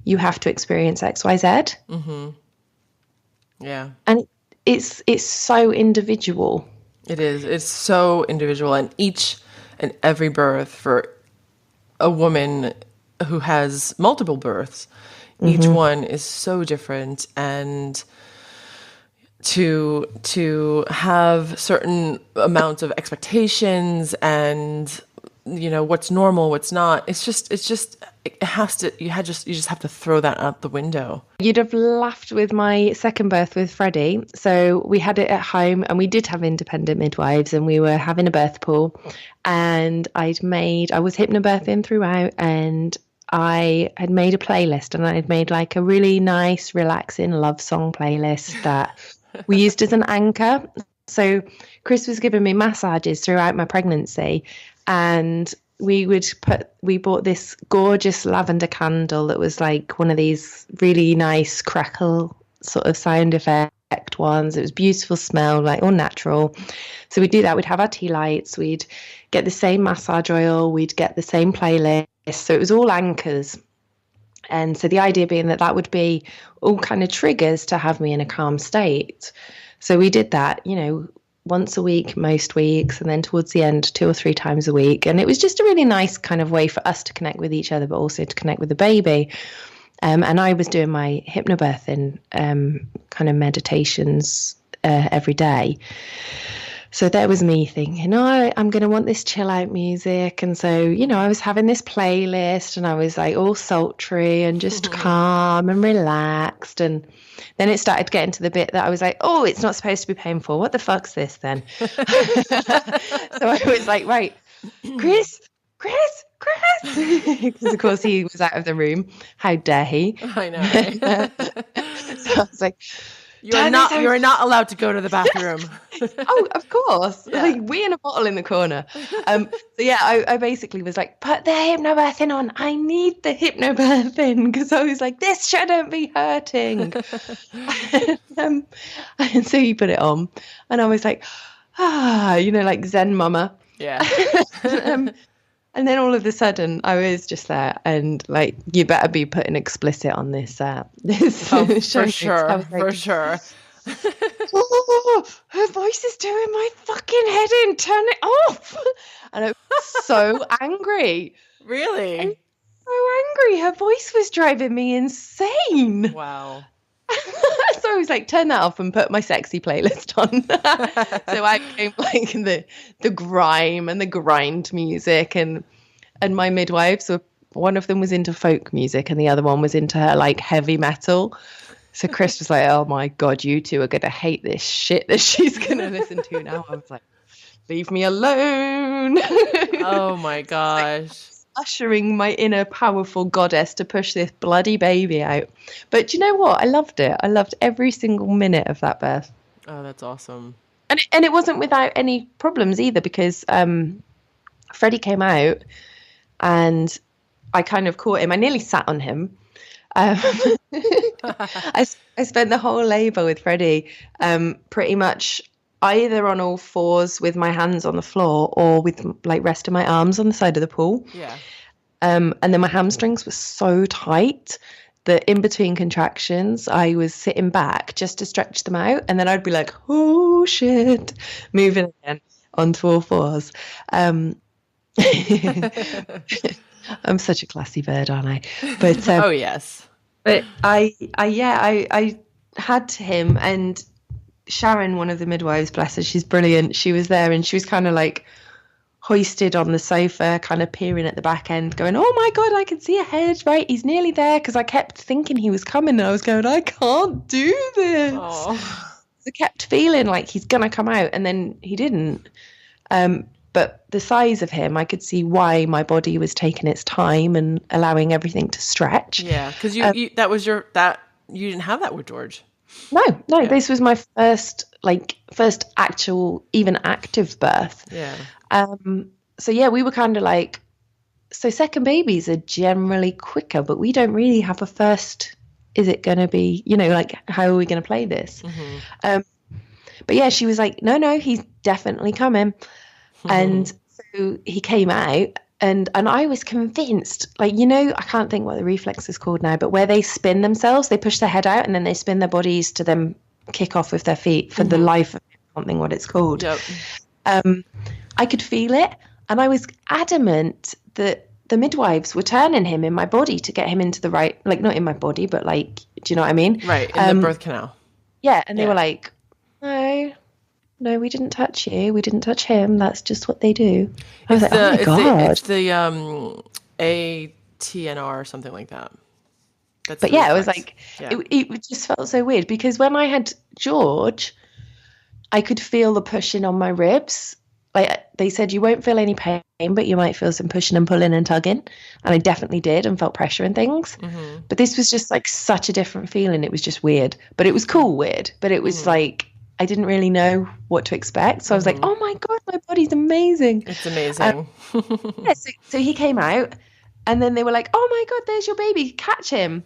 you have to experience X, Y, Z. Yeah. And it's so individual. It is. It's so individual. And each and every birth for a woman who has multiple births, each one is so different, and to have certain amounts of expectations and what's normal, what's not, you just have to throw that out the window. You'd have laughed with my second birth with Freddie. So we had it at home, and we did have independent midwives, and we were having a birth pool, and I was hypnobirthing throughout, and I had made a playlist, and I had made a really nice, relaxing love song playlist that we used as an anchor. So Chris was giving me massages throughout my pregnancy, and we bought this gorgeous lavender candle that was one of these really nice crackle sort of sound effect ones. It was beautiful smell, all natural. So we'd do that. We'd have our tea lights. We'd get the same massage oil. We'd get the same playlist. So it was all anchors. And so the idea being that would be all kind of triggers to have me in a calm state. So we did that, once a week, most weeks, and then towards the end, 2 or 3 times a week. And it was just a really nice kind of way for us to connect with each other, but also to connect with the baby. And I was doing my hypnobirthing kind of meditations every day. So there was me thinking, oh, I'm going to want this chill out music. And so, you know, I was having this playlist and I was like all sultry and just calm and relaxed. And then it started getting to the bit that I was like, oh, it's not supposed to be painful. What the fuck's this then? So I was like, right, Chris. Because of course he was out of the room. How dare he? I know. Right? So I was like, you're not allowed to go to the bathroom. Oh, of course. Yeah. Like we in a bottle in the corner. So yeah, I basically was like, put the hypnobirthing on. I need the hypnobirthing because I was like, this shouldn't be hurting. And so he put it on, and I was like, you know, like Zen mama. Yeah. And then all of a sudden, I was just there, and like, you better be putting explicit on this. This show. For sure, I was like, for sure. Oh, her voice is doing my fucking head in. Turn it off. And I was so angry. Really? I was so angry. Her voice was driving me insane. Wow. So I was like, turn that off and put my sexy playlist on. So I became like the grime and the grind music, and my midwives were, one of them was into folk music and the other one was into her like heavy metal. So Chris was like, oh my God, you two are going to hate this shit that she's going to listen to now. I was like, leave me alone. Oh my gosh. Like, ushering my inner powerful goddess to push this bloody baby out. But do you know what? I loved it. I loved every single minute of that birth. Oh, that's awesome. And it wasn't without any problems either, because Freddie came out and I kind of caught him. I nearly sat on him. I spent the whole labour with Freddie pretty much either on all fours with my hands on the floor or with like resting my arms on the side of the pool. Yeah. And then my hamstrings were so tight that in between contractions, I was sitting back just to stretch them out. And then I'd be like, oh shit, moving again onto all fours. I'm such a classy bird, aren't I? But oh yes. But I had him, and Sharon, one of the midwives, bless her, she's brilliant. She was there and she was kind of like hoisted on the sofa, kind of peering at the back end, going, oh my God, I can see a head, right? He's nearly there. Because I kept thinking he was coming and I was going, I can't do this. Oh. I kept feeling like he's going to come out, and then he didn't. But the size of him, I could see why my body was taking its time and allowing everything to stretch. Yeah, because you didn't have that with George. No, Yeah. This was my first actual, even active birth. Yeah. So yeah, we were kind of like, so second babies are generally quicker, but we don't really have a first. Is it going to be, you know, like, how are we going to play this? Mm-hmm. But yeah, she was like, no, he's definitely coming. And so he came out, and I was convinced, like, you know, I can't think what the reflex is called now, but where they spin themselves, they push their head out and then they spin their bodies to then kick off with their feet for the life of it. I can't think what it's called. Yep. I could feel it, and I was adamant that the midwives were turning him in my body to get him into the right, like, not in my body, but like, do you know what I mean? Right, in the birth canal. Yeah, and they were like, no, we didn't touch you. We didn't touch him. That's just what they do. I was like, oh my God. It's the ATNR or something like that. But yeah, it was like, it just felt so weird, because when I had George, I could feel the pushing on my ribs. Like they said, you won't feel any pain, but you might feel some pushing and pulling and tugging. And I definitely did, and felt pressure and things. Mm-hmm. But this was just like such a different feeling. It was just weird, but it was cool weird. But it was like, I didn't really know what to expect. So I was like, oh my God, my body's amazing. It's amazing. Yeah, so he came out, and then they were like, oh my God, there's your baby. Catch him.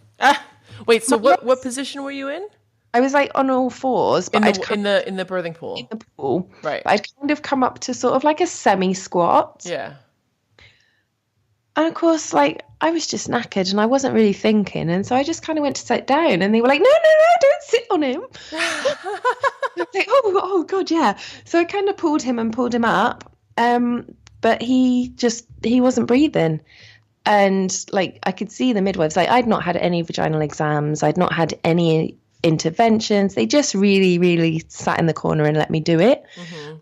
Wait, so what position were you in? I was like on all fours, but in the birthing pool. In the pool. Right. But I'd kind of come up to sort of like a semi-squat. Yeah. And of course, like, I was just knackered and I wasn't really thinking. And so I just kind of went to sit down, and they were like, no, don't sit on him. I was like, oh God, yeah. So I kind of pulled him up. But he wasn't breathing. And like, I could see the midwives, like, I'd not had any vaginal exams. I'd not had any interventions. They just really, really sat in the corner and let me do it.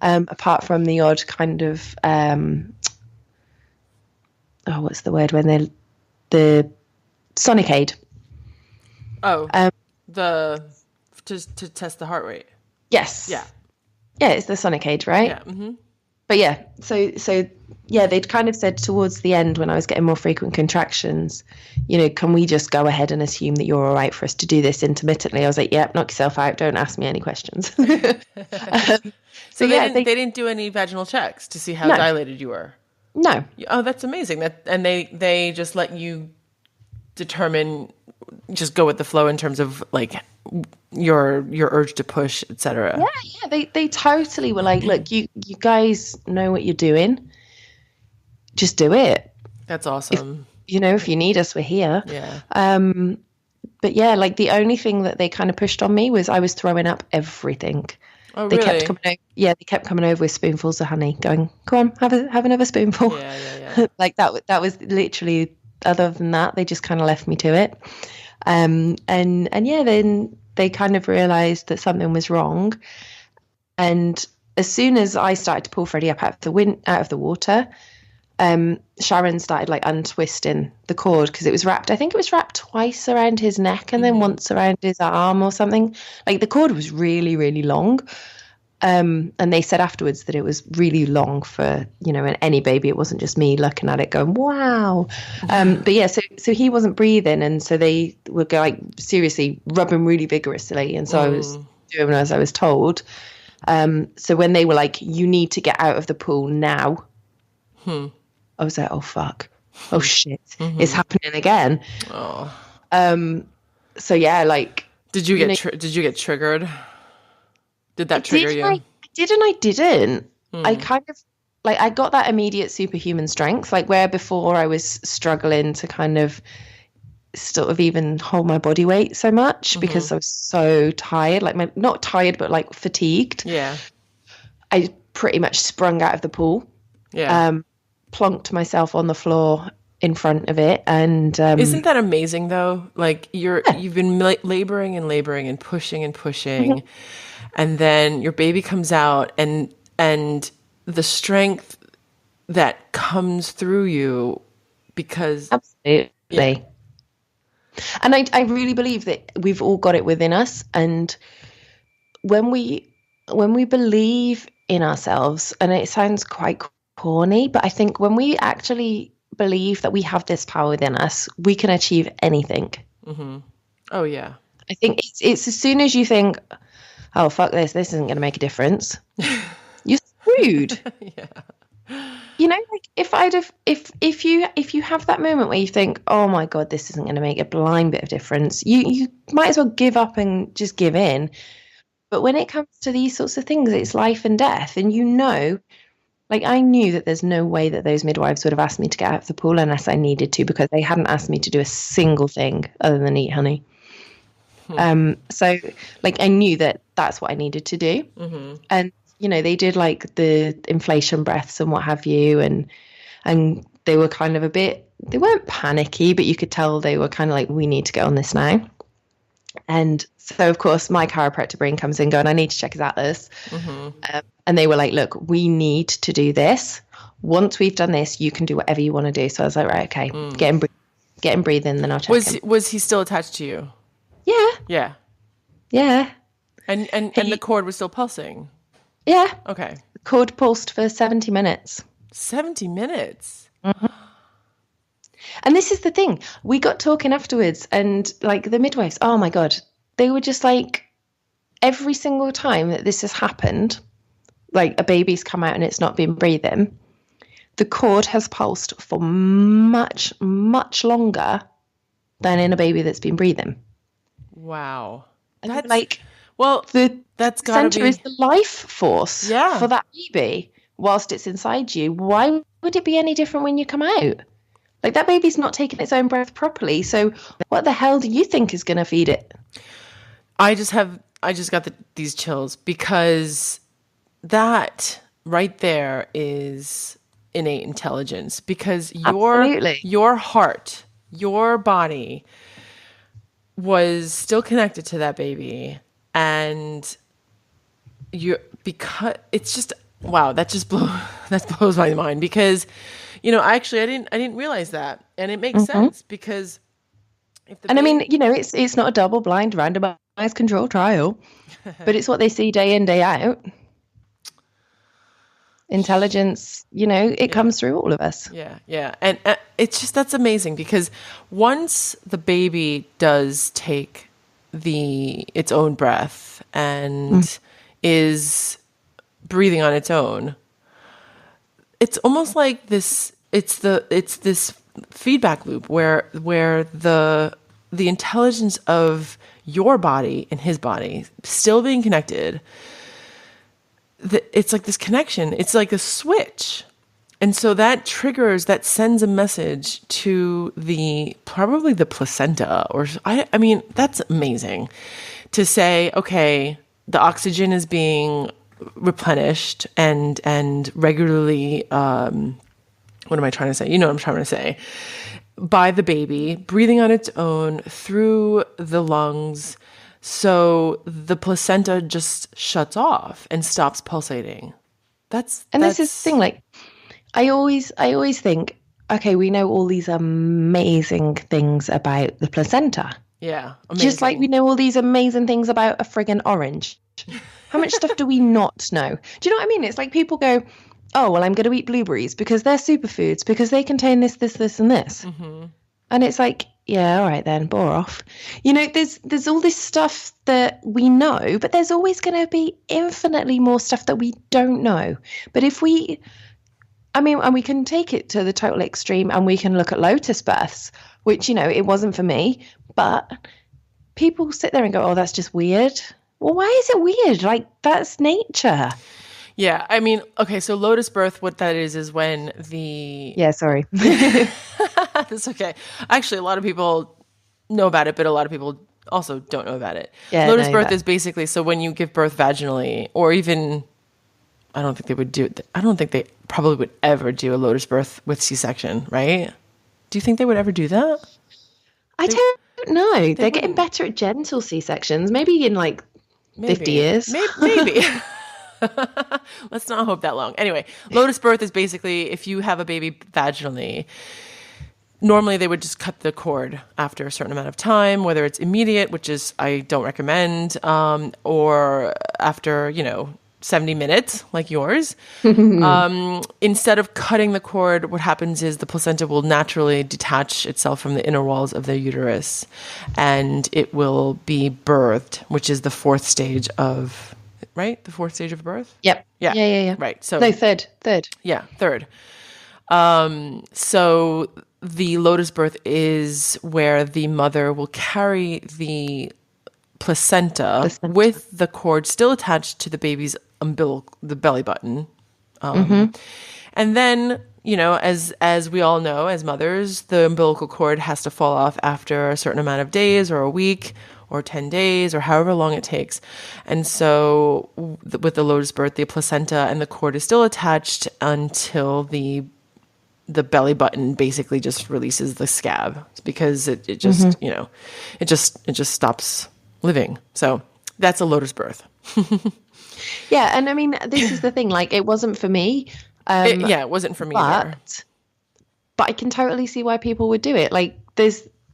Apart from the odd kind of, what's the word when the sonic aid. Oh, to test the heart rate. Yes. Yeah. Yeah, it's the sonic aid, right? Yeah. Mm-hmm. But yeah, so yeah, they'd kind of said towards the end when I was getting more frequent contractions, can we just go ahead and assume that you're all right for us to do this intermittently? I was like, yep, knock yourself out. Don't ask me any questions. So they didn't do any vaginal checks to see how dilated you were? No. Oh, that's amazing. And they just let you determine, just go with the flow in terms of like your urge to push, etc. Yeah. They totally were like, look, you guys know what you're doing. Just do it. That's awesome. If you need us, we're here. Yeah. But yeah, like the only thing that they kind of pushed on me was I was throwing up everything. Oh, they really? They kept coming over with spoonfuls of honey, going, "Come on, have another spoonful." Yeah. Like that was literally. Other than that, they just kind of left me to it. And yeah, then they kind of realised that something was wrong. And as soon as I started to pull Freddie up out of the water, Sharon started like untwisting the cord because it was wrapped. I think it was wrapped twice around his neck and then once around his arm or something. Like the cord was really, really long. And they said afterwards that it was really long for, any baby. It wasn't just me looking at it going, wow. But yeah, so he wasn't breathing. And so they would go like seriously rub him really vigorously. And so I was doing as I was told. So when they were like, you need to get out of the pool now. I was like, oh, fuck. Oh, shit. It's happening again. Oh. So yeah, like. Did you get triggered? Did that trigger you? I did and I didn't. I kind of like I got that immediate superhuman strength, like where before I was struggling to kind of sort of even hold my body weight so much because I was so tired, like not tired but like fatigued. Yeah. I pretty much sprung out of the pool. Yeah. Plonked myself on the floor in front of it, and isn't that amazing though? Like you've been laboring and pushing. And then your baby comes out and the strength that comes through you because... Absolutely. Yeah. And I really believe that we've all got it within us. And when we believe in ourselves, and it sounds quite corny, but I think when we actually believe that we have this power within us, we can achieve anything. Oh, yeah. I think it's as soon as you think... oh, fuck this isn't going to make a difference. You're screwed. Yeah. Like if you have that moment where you think, oh my God, this isn't going to make a blind bit of difference, you might as well give up and just give in. But when it comes to these sorts of things, it's life and death. And like I knew that there's no way that those midwives would have asked me to get out of the pool unless I needed to, because they hadn't asked me to do a single thing other than eat honey. So like I knew that that's what I needed to do. And they did like the inflation breaths and what have you, and they were kind of they weren't panicky, but you could tell they were kind of like, we need to get on this now. And so of course my chiropractor brain comes in going, I need to check his atlas. And they were like, look, we need to do this. Once we've done this, you can do whatever you want to do. So I was like, right, okay, get him breathing, then I'll check him. Was he still attached to you? Yeah. And the cord was still pulsing? Yeah. Okay. The cord pulsed for 70 minutes. 70 minutes? And this is the thing. We got talking afterwards, and like the midwives, oh my God, they were just like, every single time that this has happened, like a baby's come out and it's not been breathing, the cord has pulsed for much, much longer than in a baby that's been breathing. Wow. That's like, that's gotta center be... is the life force for that baby whilst it's inside you. Why would it be any different when you come out? Like that baby's not taking its own breath properly. So what the hell do you think is going to feed it? I just got these chills because that right there is innate intelligence, because your heart, your body was still connected to that baby, and because it's just, wow, that blows my mind, because, I didn't realize that. And it makes sense, because I mean, it's not a double-blind randomized control trial, but it's what they see day in, day out. Intelligence, it comes through all of us. Yeah. And it's just, that's amazing, because once the baby does take its own breath and is breathing on its own, it's almost like this, it's this feedback loop where the intelligence of your body and his body still being connected, it's like this connection. It's like a switch. And so that sends a message to probably the placenta, or I mean, that's amazing to say, okay, the oxygen is being replenished and regularly, what am I trying to say? You know what I'm trying to say. By the baby, breathing on its own through the lungs. So the placenta just shuts off and stops pulsating. This is the thing, like, I always think, okay, we know all these amazing things about the placenta. Yeah, amazing. Just like we know all these amazing things about a friggin' orange. How much stuff do we not know? Do you know what I mean? It's like people go, oh, well, I'm going to eat blueberries because they're superfoods, because they contain this, and this. And it's like, yeah, all right then, bore off. There's all this stuff that we know, but there's always going to be infinitely more stuff that we don't know. But and we can take it to the total extreme, and we can look at lotus births, which, it wasn't for me, but people sit there and go, oh, that's just weird. Well, why is it weird? Like, that's nature. Yeah, I mean, okay, so lotus birth, what that is when the... Yeah, sorry. That's okay. Actually, a lot of people know about it, but a lot of people also don't know about it. Yeah, lotus birth is basically, so when you give birth vaginally, or even, I don't think they probably would ever do a lotus birth with C-section, right? Do you think they would ever do that? I don't know. They're getting better at gentle C-sections, maybe in 50 years. Maybe. Let's not hope that long. Anyway, lotus birth is basically if you have a baby vaginally, normally they would just cut the cord after a certain amount of time, whether it's immediate, which is I don't recommend, or after, 70 minutes like yours. Instead of cutting the cord, what happens is the placenta will naturally detach itself from the inner walls of the uterus, and it will be birthed, which is the fourth stage of... Right? The fourth stage of birth? Yep. Yeah. Right. So third. Yeah, third. So the lotus birth is where the mother will carry the placenta with the cord still attached to the baby's the belly button. And then, as we all know, as mothers, the umbilical cord has to fall off after a certain amount of days, or a week, or 10 days, or however long it takes. And so with the lotus birth, the placenta and the cord is still attached until the belly button basically just releases the scab, because it just, it just stops living. So that's a lotus birth. Yeah. And I mean, this is the thing, it wasn't for me. It wasn't for me either. But I can totally see why people would do it.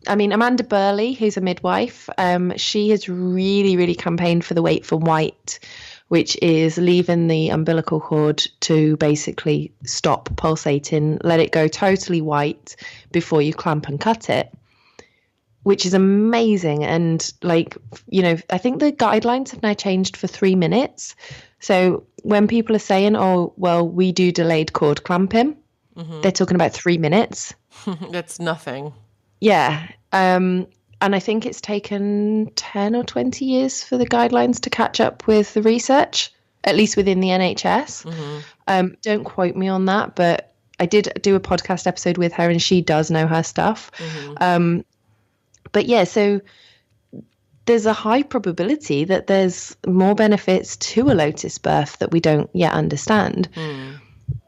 Amanda Burley, who's a midwife, she has really, really campaigned for the wait for white, which is leaving the umbilical cord to basically stop pulsating, let it go totally white before you clamp and cut it, which is amazing. And I think the guidelines have now changed for 3 minutes. So when people are saying, oh, well, we do delayed cord clamping, they're talking about 3 minutes. That's nothing. Yeah. And I think it's taken 10 or 20 years for the guidelines to catch up with the research, at least within the NHS. Don't quote me on that, but I did do a podcast episode with her, and she does know her stuff. But yeah, so there's a high probability that there's more benefits to a lotus birth that we don't yet understand.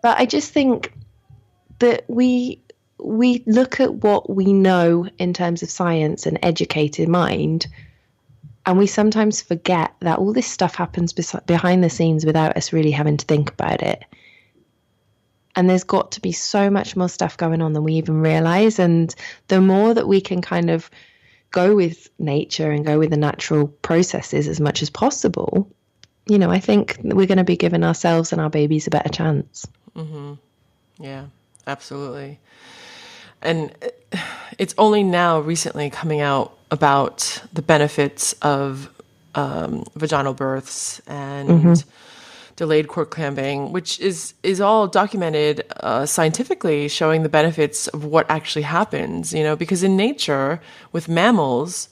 But I just think that we we look at what we know in terms of science and educated mind, and we sometimes forget that all this stuff happens behind the scenes without us really having to think about it. And there's got to be so much more stuff going on than we even realize. And the more that we can kind of go with nature and go with the natural processes as much as possible, you know, I think we're going to be giving ourselves and our babies a better chance. Mm-hmm. Yeah, absolutely. And it's only now recently coming out about the benefits of vaginal births and delayed cord clamping, which is all documented scientifically, showing the benefits of what actually happens. You know, because in nature with mammals,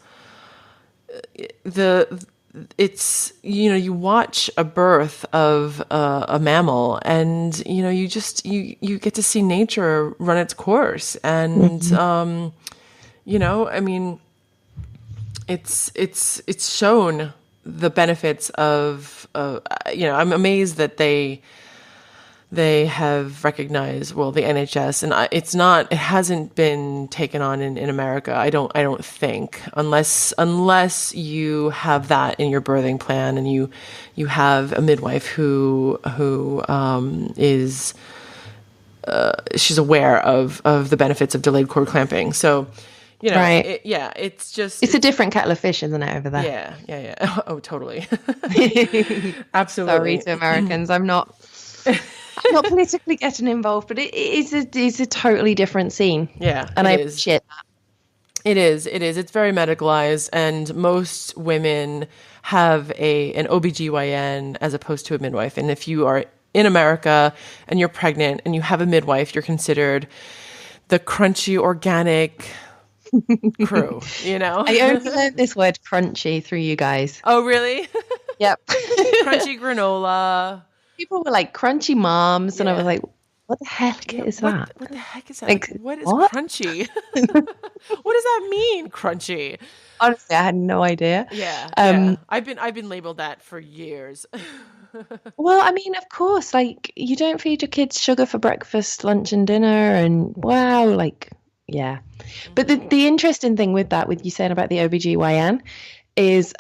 it's, you know, you watch a birth of a mammal and, you know, you get to see nature run its course. And, you know, I mean, it's shown the benefits of, you know, I'm amazed that they have recognized, well, the NHS, and it hasn't been taken on in America. I don't think, unless you have that in your birthing plan and you have a midwife who is, she's aware of the benefits of delayed cord clamping. So, you know, right. it's a different kettle of fish, isn't it, over there? Yeah. Oh, totally. Absolutely. Sorry to Americans. I'm not politically getting involved, but it is a totally different scene. Yeah, and I appreciate that. It is. It's very medicalized, and most women have an OBGYN as opposed to a midwife. And if you are in America and you're pregnant and you have a midwife, you're considered the crunchy, organic crew, you know? I only learned this word crunchy through you guys. Oh, really? Yep. Crunchy granola. People were like crunchy moms, and I was like, what the heck is that? What the heck is that? Like, what is crunchy? What does that mean, crunchy? Honestly, I had no idea. Yeah. I've been labeled that for years. Well, I mean, of course, like, you don't feed your kids sugar for breakfast, lunch, and dinner, and wow, like, yeah. But the interesting thing with you saying about the OBGYN is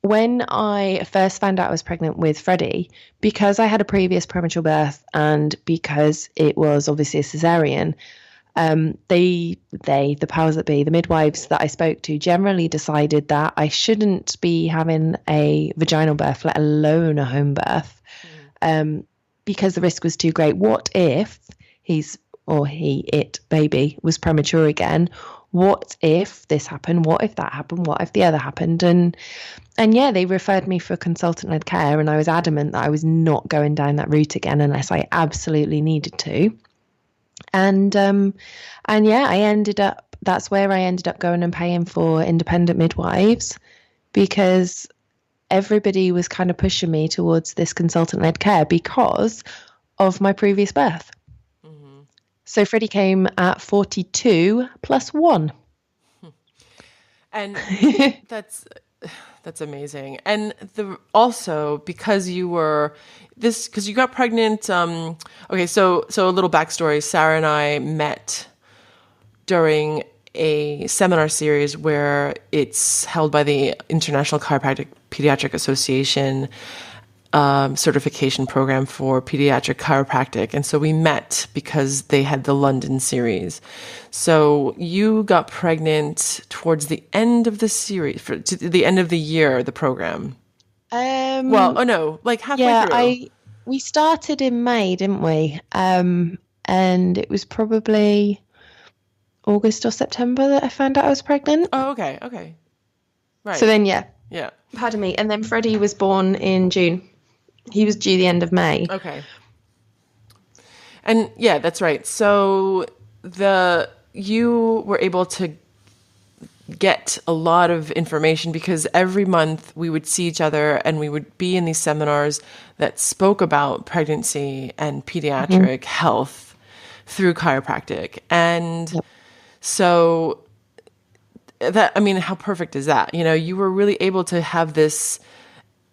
when I first found out I was pregnant with Freddie, because I had a previous premature birth and because it was obviously a cesarean, the powers that be, the midwives that I spoke to, generally decided that I shouldn't be having a vaginal birth, let alone a home birth, because the risk was too great. What if it baby was premature again? What if this happened? What if that happened? What if the other happened? And yeah, they referred me for consultant-led care, and I was adamant that I was not going down that route again unless I absolutely needed to. And yeah, that's where I ended up going and paying for independent midwives, because everybody was kind of pushing me towards this consultant-led care because of my previous birth. So Freddie came at 42 plus 1. And that's amazing. And also because you got pregnant. Okay, so a little backstory. Sarah and I met during a seminar series where it's held by the International Chiropractic Pediatric Association certification program for pediatric chiropractic. And so we met because they had the London series. So you got pregnant towards the end of the series, to the end of the year, the program. Like halfway through. We started in May, didn't we? And it was probably August or September that I found out I was pregnant. Oh, okay. Right. So then, yeah. Pardon me. And then Freddie was born in June. He was due the end of May. Okay. And yeah, that's right. So you were able to get a lot of information because every month we would see each other and we would be in these seminars that spoke about pregnancy and pediatric health through chiropractic. And so how perfect is that? You know, you were really able to have this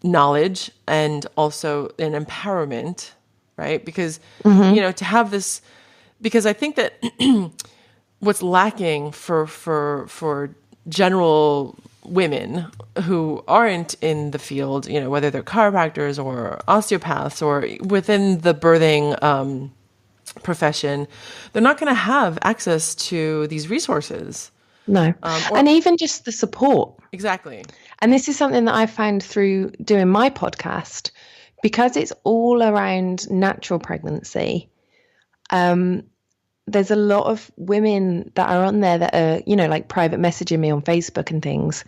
knowledge and also an empowerment, right? Because, you know, to have this because I think that what's lacking for general women who aren't in the field, you know, whether they're chiropractors or osteopaths or within the birthing profession, they're not going to have access to these resources. No. And even just the support. Exactly. And this is something that I found through doing my podcast, because it's all around natural pregnancy. There's a lot of women that are on there that are, you know, like private messaging me on Facebook and things.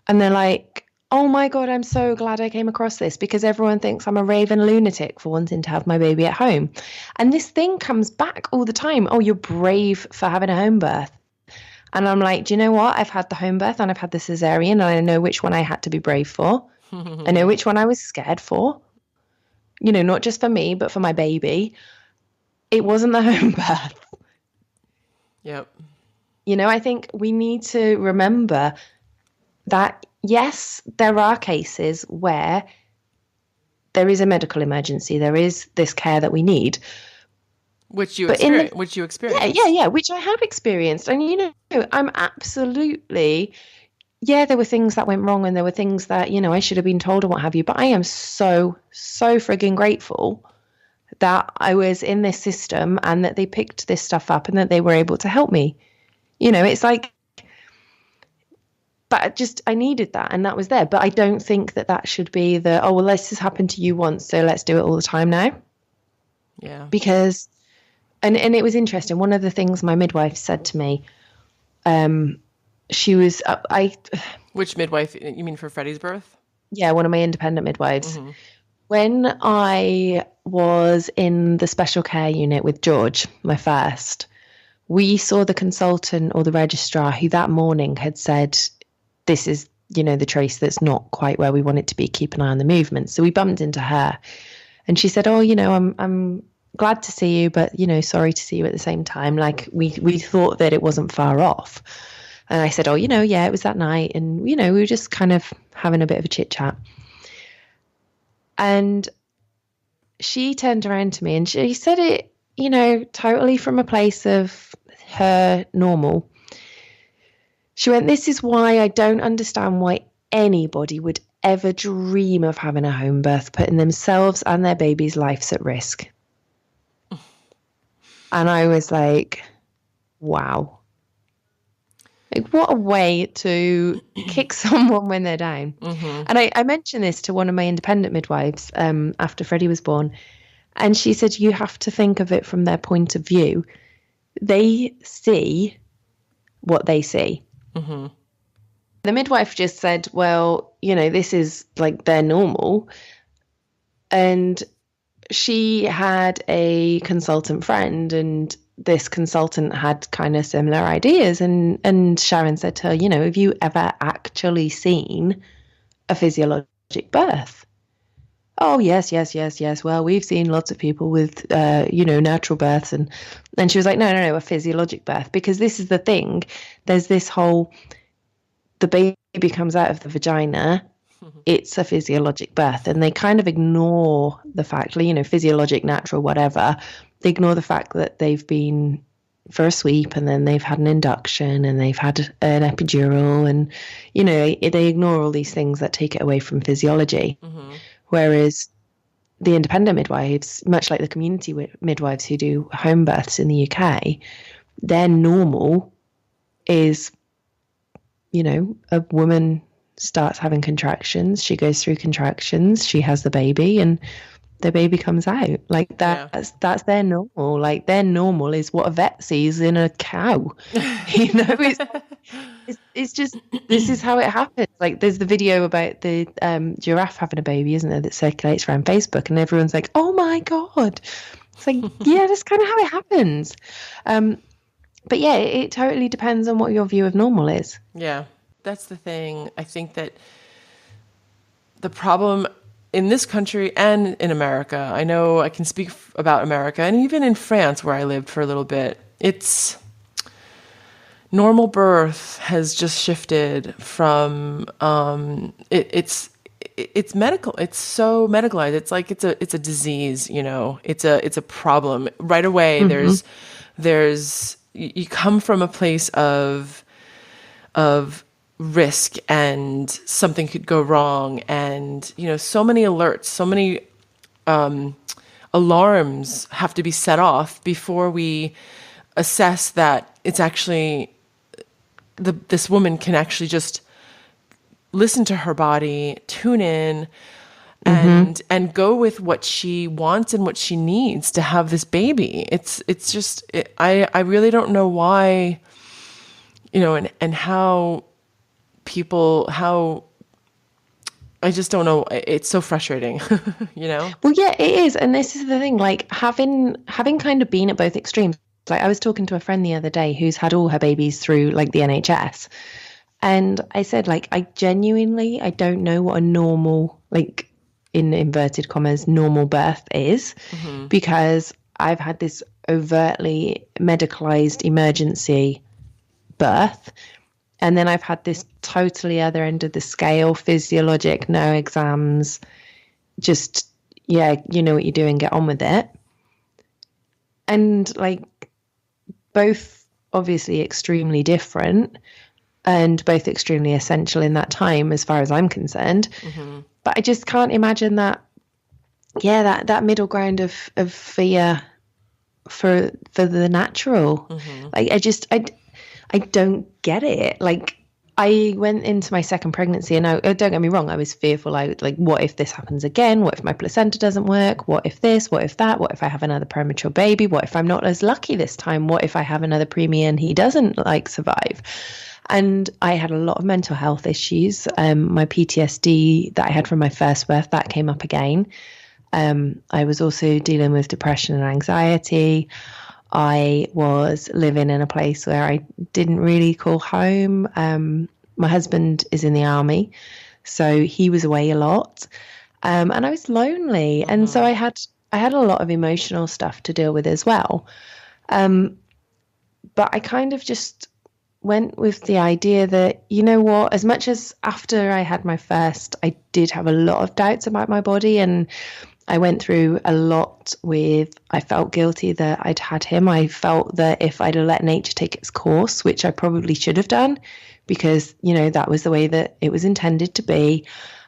And they're like, oh my God, I'm so glad I came across this, because everyone thinks I'm a raving lunatic for wanting to have my baby at home. And this thing comes back all the time. Oh, you're brave for having a home birth. And I'm like, do you know what? I've had the home birth and I've had the cesarean, and I know which one I had to be brave for. I know which one I was scared for. You know, not just for me, but for my baby. It wasn't the home birth. Yep. You know, I think we need to remember that, yes, there are cases where there is a medical emergency. There is this care that we need. Which you experienced. Yeah, which I have experienced. And, you know, I'm absolutely, there were things that went wrong and there were things that, you know, I should have been told and what have you. But I am so frigging grateful that I was in this system and that they picked this stuff up and that they were able to help me. You know, it's like, but I needed that and that was there. But I don't think that should be the, oh, well, this has happened to you once, so let's do it all the time now. Yeah. Because... And it was interesting. One of the things my midwife said to me, she was, Which midwife? You mean for Freddie's birth? Yeah, one of my independent midwives. Mm-hmm. When I was in the special care unit with George, my first, we saw the consultant or the registrar who that morning had said, this is, you know, the trace that's not quite where we want it to be. Keep an eye on the movement. So we bumped into her and she said, oh, you know, I'm glad to see you, but, you know, sorry to see you at the same time. Like we thought that it wasn't far off. And I said, oh, you know, yeah, it was that night. And, you know, we were just kind of having a bit of a chit chat. And she turned around to me and she said it, you know, totally from a place of her normal. She went, this is why I don't understand why anybody would ever dream of having a home birth, putting themselves and their baby's lives at risk. And I was like, wow. Like, what a way to kick someone when they're down. Mm-hmm. And I mentioned this to one of my independent midwives after Freddie was born. And she said, you have to think of it from their point of view. They see what they see. Mm-hmm. The midwife just said, well, you know, this is like their normal. And she had a consultant friend and this consultant had kind of similar ideas. And Sharon said to her, you know, have you ever actually seen a physiologic birth? Oh, yes. Well, we've seen lots of people with, you know, natural births. And she was like, no, a physiologic birth. Because this is the thing. There's this whole, the baby comes out of the vagina. It's a physiologic birth. And they kind of ignore the fact, you know, physiologic, natural, whatever. They ignore the fact that they've been for a sweep and then they've had an induction and they've had an epidural. And, you know, they ignore all these things that take it away from physiology. Mm-hmm. Whereas the independent midwives, much like the community midwives who do home births in the UK, their normal is, you know, a woman starts having contractions, she goes through contractions, she has the baby, and the baby comes out. Like that's their normal. Like their normal is what a vet sees in a cow. You know, it's just, this is how it happens. Like there's the video about the giraffe having a baby, isn't there, that circulates around Facebook, and everyone's like, oh my God. It's like, yeah, that's kind of how it happens. But yeah, it totally depends on what your view of normal is. Yeah, that's the thing. I think that the problem in this country and in America, I know I can speak about America, and even in France where I lived for a little bit, it's normal birth has just shifted from it's medical. It's so medicalized. It's like it's a disease, you know. It's a problem right away. Mm-hmm. There's you come from a place of risk, and something could go wrong, and so many alerts, so many alarms have to be set off before we assess that it's actually this woman can actually just listen to her body, tune in, and go with what she wants and what she needs to have this baby. I really don't know why, and how I just don't know. It's so frustrating, Well, yeah, it is. And this is the thing, like having kind of been at both extremes. Like I was talking to a friend the other day who's had all her babies through like the NHS. And I said, like, I don't know what a normal, like in inverted commas, normal birth is, because I've had this overtly medicalized emergency birth. And then I've had this totally other end of the scale, physiologic, no exams, just, yeah, you know what you're doing, get on with it. And like both obviously extremely different and both extremely essential in that time, as far as I'm concerned. But I just can't imagine that, that middle ground of fear for the natural. Like I don't get it. Like I went into my second pregnancy and don't get me wrong, I was fearful. Like, what if this happens again? What if my placenta doesn't work? What if this? What if that? What if I have another premature baby? What if I'm not as lucky this time? What if I have another preemie and he doesn't survive? And I had a lot of mental health issues. My PTSD that I had from my first birth, that came up again. I was also dealing with depression and anxiety. I was living in a place where I didn't really call home. My husband is in the army, so he was away a lot. And I was lonely. And so I had a lot of emotional stuff to deal with as well. But I kind of just went with the idea that, you know what, as much as after I had my first, I did have a lot of doubts about my body, and I went through a lot I felt guilty that I'd had him. I felt that if I'd have let nature take its course, which I probably should have done, because, that was the way that it was intended to be,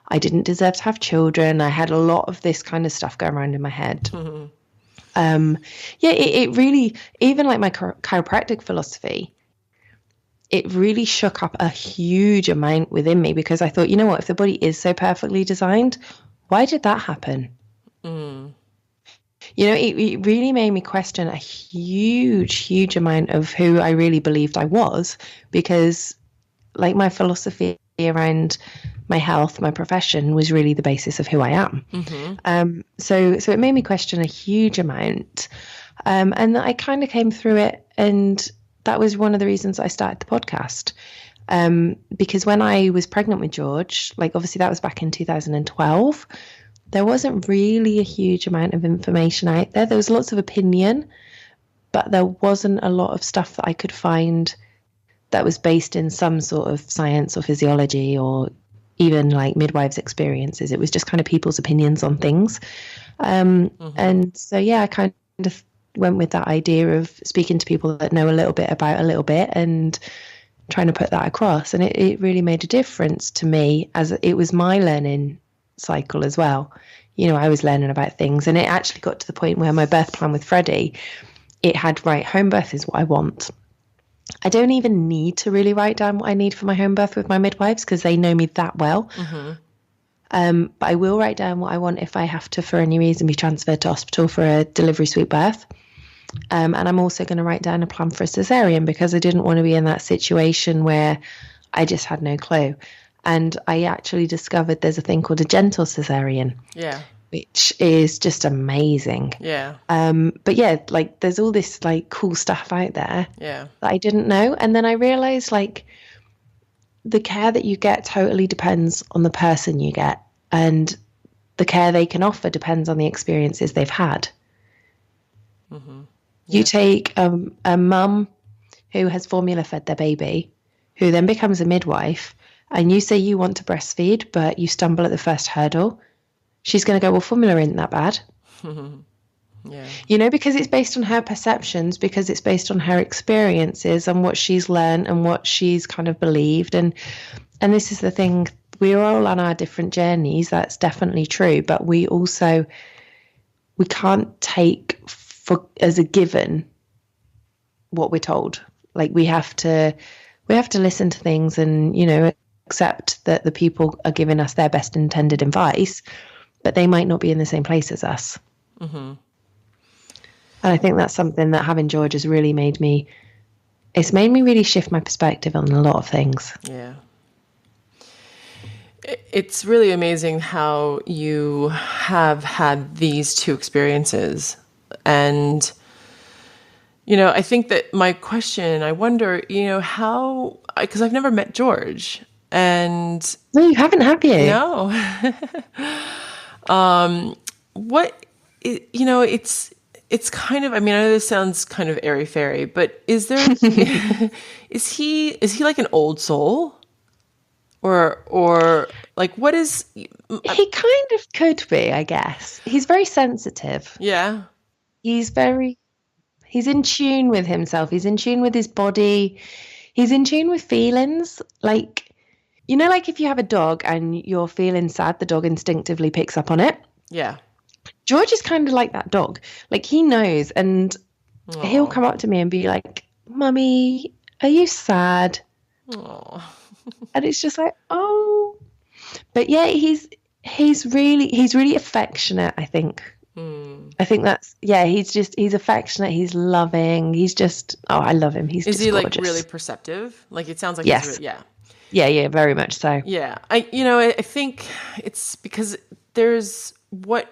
I didn't deserve to have children. I had a lot of this kind of stuff going around in my head. It really, even like my chiropractic philosophy, it really shook up a huge amount within me, because I thought, you know what, if the body is so perfectly designed, why did that happen? It really made me question a huge amount of who I really believed I was, because like my philosophy around my health, my profession was really the basis of who I am. So it made me question a huge amount. And I kind of came through it, and that was one of the reasons I started the podcast. Because when I was pregnant with George, like obviously that was back in 2012, there wasn't really a huge amount of information out there. There was lots of opinion, but there wasn't a lot of stuff that I could find that was based in some sort of science or physiology, or even like midwives' experiences. It was just kind of people's opinions on things. And so, I kind of went with that idea of speaking to people that know a little bit about a little bit and trying to put that across. And it really made a difference to me, as it was my learning cycle as well. I was learning about things, and it actually got to the point where my birth plan with Freddie, it had, home birth is what I want. I don't even need to really write down what I need for my home birth with my midwives, because they know me that well. But I will write down what I want if I have to, for any reason, be transferred to hospital for a delivery suite birth. And I'm also going to write down a plan for a cesarean, because I didn't want to be in that situation where I just had no clue. And I actually discovered there's a thing called a gentle cesarean. Yeah. Which is just amazing. Yeah. But yeah, like there's all this like cool stuff out there. Yeah. That I didn't know. And then I realized like the care that you get totally depends on the person you get, and the care they can offer depends on the experiences they've had. Yeah. You take a mum who has formula fed their baby, who then becomes a midwife, and you say you want to breastfeed, but you stumble at the first hurdle, she's going to go, well, formula isn't that bad. Yeah. You know, because it's based on her perceptions, because it's based on her experiences and what she's learned and what she's kind of believed. And this is the thing, we're all on our different journeys. That's definitely true. But we can't take for as a given what we're told. Like we have to listen to things and, you know, accept that the people are giving us their best intended advice, but they might not be in the same place as us. Mm-hmm. And I think that's something that having George has really made me really shift my perspective on a lot of things. Yeah. It's really amazing how you have had these two experiences. And, you know, I think that my question, I wonder, you know, how, because I've never met George. And no, you haven't, have you? No. You know, it's kind of, I mean, I know this sounds kind of airy-fairy, but is there, is he like an old soul? Or like, what is... He kind of could be, I guess. He's very sensitive. Yeah. He's in tune with himself. He's in tune with his body. He's in tune with feelings. Like, you know, like if you have a dog and you're feeling sad, the dog instinctively picks up on it. Yeah. George is kind of like that dog. Like he knows, and Aww. He'll come up to me and be like, "Mummy, are you sad?" Aww. And it's just like, oh. But yeah, he's really affectionate, I think. I think that's, yeah, he's affectionate, he's loving, he's just, oh, I love him. Is he gorgeous. Like really perceptive? Like it sounds like yes. He's really, yeah. Yeah, very much so. Yeah. I think it's because there's whether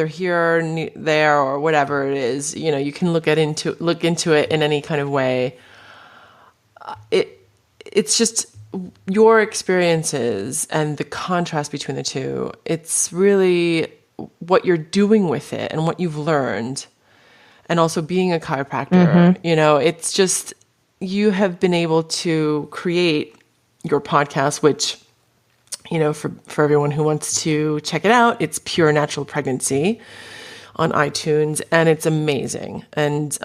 here, there, or whatever it is, you know, you can look into it in any kind of way. It's just your experiences and the contrast between the two. It's really what you're doing with it and what you've learned, and also being a chiropractor. Mm-hmm. You know, it's just, you have been able to create your podcast, which, you know, for everyone who wants to check it out, it's Pure Natural Pregnancy on iTunes, and it's amazing. And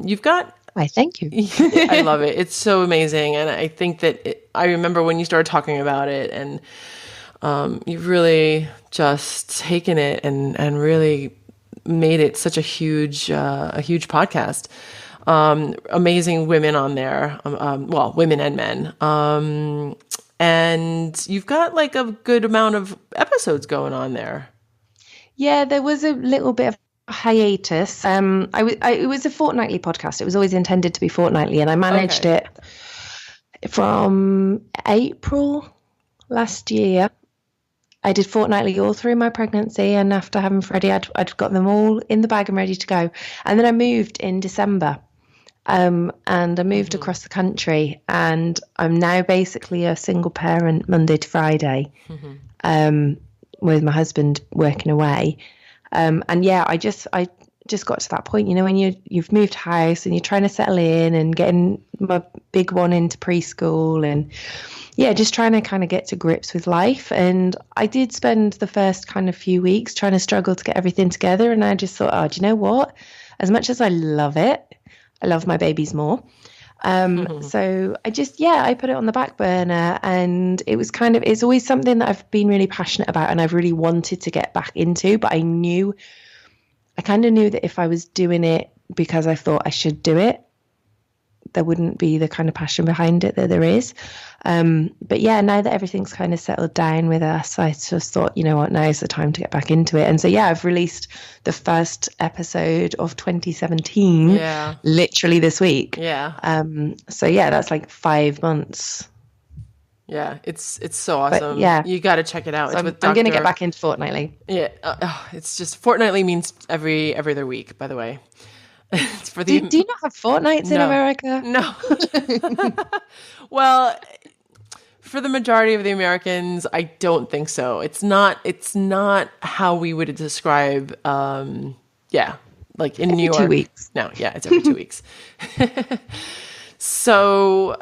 you've got... I thank you. I love it. It's so amazing. And I think that I remember when you started talking about it, and you've really just taken it and really made it such a huge podcast. Amazing women on there. Well, women and men. And you've got like a good amount of episodes going on there. Yeah, there was a little bit of hiatus. It was a fortnightly podcast. It was always intended to be fortnightly, and I managed it from April last year. I did fortnightly all through my pregnancy, and after having Freddie, I'd got them all in the bag and ready to go. And then I moved in December, and I moved across the country, and I'm now basically a single parent Monday to Friday, with my husband working away. And yeah, I just got to that point, you know, when you've moved house and you're trying to settle in and getting my big one into preschool, and yeah, just trying to kind of get to grips with life. And I did spend the first kind of few weeks trying to struggle to get everything together. And I just thought, oh, do you know what? As much as I love it, I love my babies more. So I put it on the back burner, and it's always something that I've been really passionate about and I've really wanted to get back into, but I kind of knew that if I was doing it because I thought I should do it, there wouldn't be the kind of passion behind it that there is. But yeah, now that everything's kind of settled down with us, I just thought, you know what, now's the time to get back into it. And so, yeah, I've released the first episode of 2017, literally this week. Yeah. So yeah, that's like 5 months. Yeah, it's so awesome. But yeah, you got to check it out. So I'm going to get back into fortnightly. Yeah, it's just fortnightly means every other week, by the way. It's for the. Do you not have fortnights in America? No. Well, for the majority of the Americans, I don't think so. It's not how we would describe. Like in New York. 2 weeks. No, yeah, it's every 2 weeks. So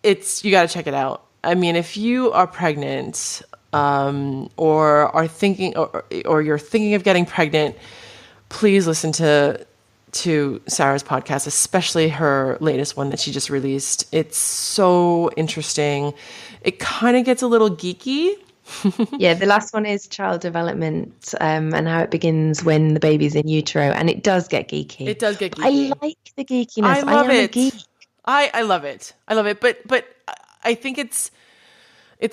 you got to check it out. I mean, if you are pregnant, or are thinking, or you're thinking of getting pregnant, please listen to Sarah's podcast, especially her latest one that she just released. It's so interesting. It kind of gets a little geeky. Yeah, the last one is child development, and how it begins when the baby's in utero, and it does get geeky. It does get geeky. I like the geekiness. I love it. A geek. I love it. I love it. But I think it's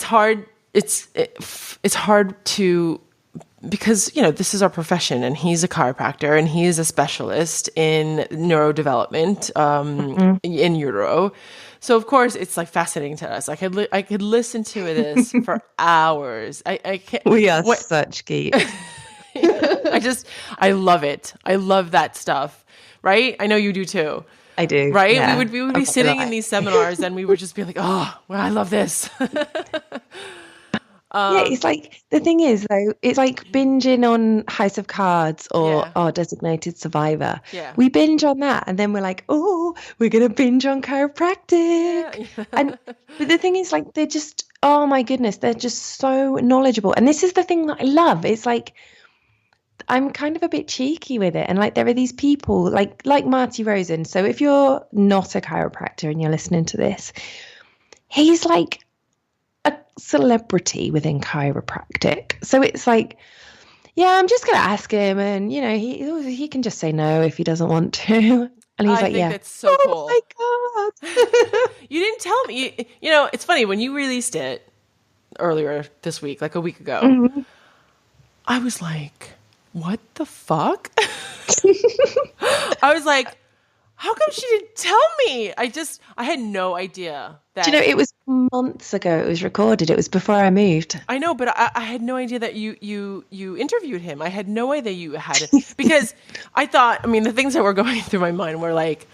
hard. It's hard to, because, this is our profession, and he's a chiropractor and he is a specialist in neurodevelopment, in utero. So of course it's like fascinating to us. I could listen to this for hours. I can't. We are such geeks. I love it. I love that stuff. Right? I know you do too. I do. Right? Yeah. We would be sitting in these seminars and we would just be like, oh, well, I love this. Yeah, it's like, the thing is though, it's like binging on House of Cards or Our Designated Survivor. Yeah. We binge on that and then we're like, oh, we're going to binge on chiropractic. Yeah. But the thing is, like, they're just, oh my goodness, they're just so knowledgeable. And this is the thing that I love. It's like, I'm kind of a bit cheeky with it. And like, there are these people like Marty Rosen. So if you're not a chiropractor and you're listening to this, he's like a celebrity within chiropractic. So it's like, yeah, I'm just going to ask him, and he can just say no if he doesn't want to. And he's like, yeah, that's so cool. Oh my God. You didn't tell me. It's funny, when you released it earlier this week, like a week ago, I was like, what the fuck? I was like, how come she didn't tell me? I had no idea that. Do you know, it was months ago it was recorded. It was before I moved. I know, but I had no idea that you interviewed him. I had no idea you had it. Because I thought, the things that were going through my mind were like,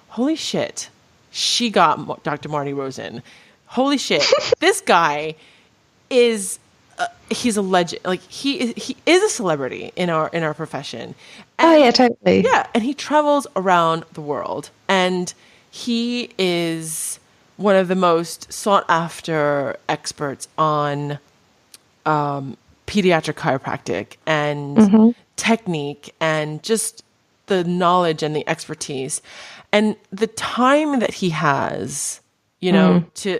holy shit, she got Dr. Marty Rosen. Holy shit, this guy is... he's a legend. Like, he is a celebrity in our profession. And, oh yeah, totally. Yeah, and he travels around the world, and he is one of the most sought after experts on pediatric chiropractic and technique, and just the knowledge and the expertise and the time that he has, to.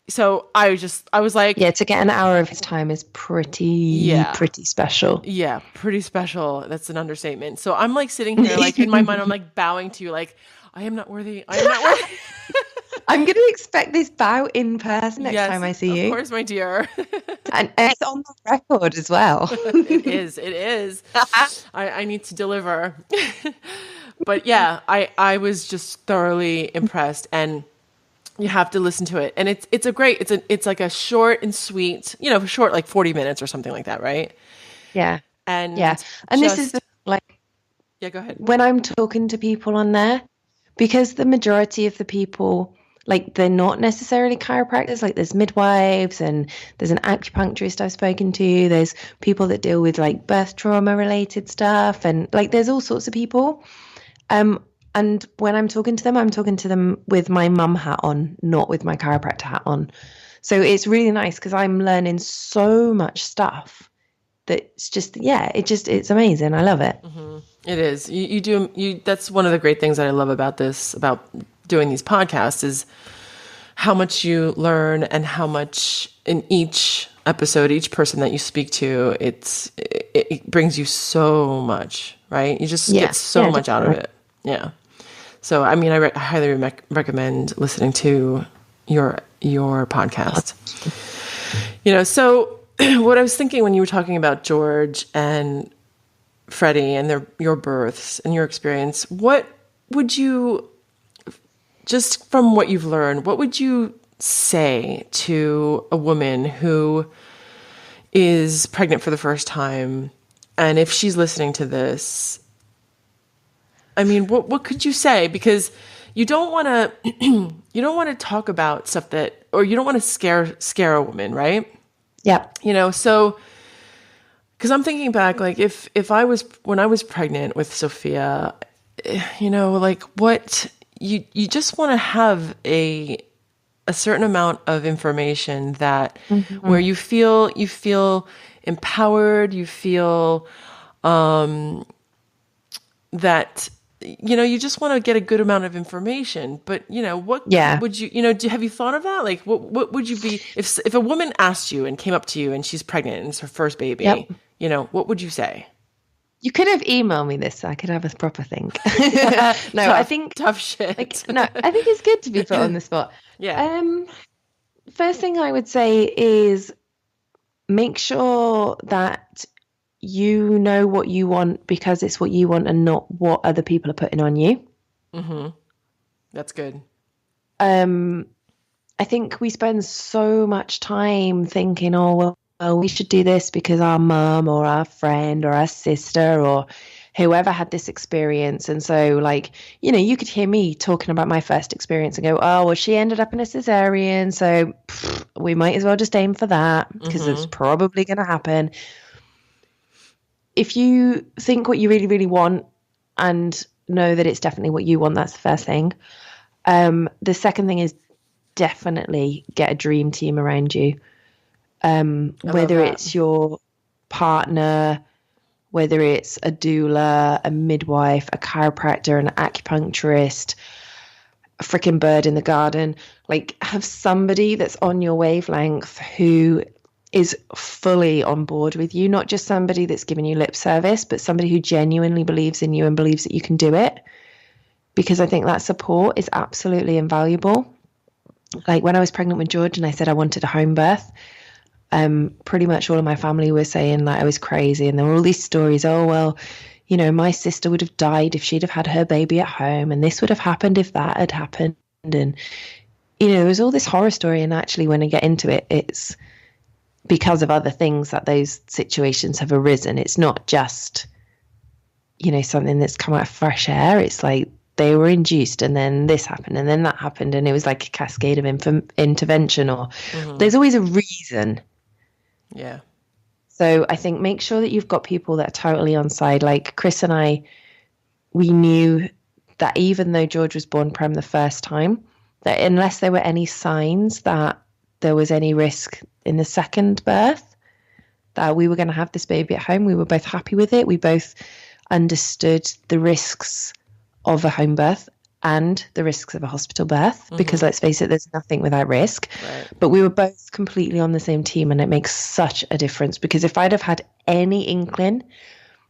So I was like... Yeah, to get an hour of his time is pretty special. Yeah, pretty special. That's an understatement. So I'm like sitting here, like, in my mind, I'm like bowing to you, like, I am not worthy. I am not worthy. I'm going to expect this bow in person next time I see you. Of course, my dear. And it's on the record as well. It is. I need to deliver. But yeah, I was just thoroughly impressed, and you have to listen to it. And it's like a short and sweet, short, like 40 minutes or something like that, right? Yeah. And this is like, yeah, go ahead. When I'm talking to people on there, because the majority of the people, like, they're not necessarily chiropractors. Like, there's midwives, and there's an acupuncturist I've spoken to. There's people that deal with like birth trauma related stuff. And like, there's all sorts of people. And when I'm talking to them with my mum hat on, not with my chiropractor hat on. So it's really nice because I'm learning so much stuff that it's just, it's amazing. I love it. Mm-hmm. It is. That's one of the great things that I love about doing these podcasts, is how much you learn, and how much in each episode, each person that you speak to, it brings you so much, right? You just get so much out of it. Yeah. So, I highly recommend listening to your podcast. So what I was thinking when you were talking about George and Freddie and your births and your experience, what would you, just from what you've learned, what would you say to a woman who is pregnant for the first time, and if she's listening to this, what could you say? Because you don't want to talk about stuff that, or you don't want to scare a woman, right? Yeah. So, because I'm thinking back, like, when I was pregnant with Sophia, like, what you just want to have a a certain amount of information that where Mhm. you feel empowered, you feel that you just want to get a good amount of information. But Yeah. would you have you thought of that? Like what would you be if a woman asked you and came up to you and she's pregnant and it's her first Yep. baby, what would you say? You could have emailed me this so I could have a proper think. No, I think Tough shit. I think it's good to be put on the spot. Yeah. Um, First thing I would say is make sure that you know what you want because it's what you want and not what other people are putting on you. That's good. Um, I think we spend so much time thinking, oh, well, we should do this because our mum or our friend or our sister or whoever had this experience. And so, like, you could hear me talking about my first experience and go, oh, well, she ended up in a cesarean. So we might as well just aim for that because it's probably going to happen. If you think what you really, really want and know that it's definitely what you want, that's the first thing. The second thing is definitely get a dream team around you. Whether it's your partner, whether it's a doula, a midwife, a chiropractor, an acupuncturist, a freaking bird in the garden, like have somebody that's on your wavelength who is fully on board with you, not just somebody that's giving you lip service, but somebody who genuinely believes in you and believes that you can do it. Because I think that support is absolutely invaluable. Like when I was pregnant with George and I said I wanted a home birth, pretty much all of my family were saying that I was crazy. And there were all these stories. Oh, well, my sister would have died if she'd have had her baby at home. And this would have happened if that had happened. And, there was all this horror story. And actually, when I get into it, it's because of other things that those situations have arisen. It's not just, something that's come out of fresh air. It's like they were induced and then this happened and then that happened. And it was like a cascade of intervention or there's always a reason. Yeah. So I think make sure that you've got people that are totally on side. Like Chris and I, we knew that even though George was born prem the first time, that unless there were any signs that there was any risk in the second birth, that we were going to have this baby at home. We were both happy with it. We both understood the risks of a home birth and the risks of a hospital birth, because let's face it, there's nothing without risk. Right. But we were both completely on the same team, and it makes such a difference, because if I'd have had any inkling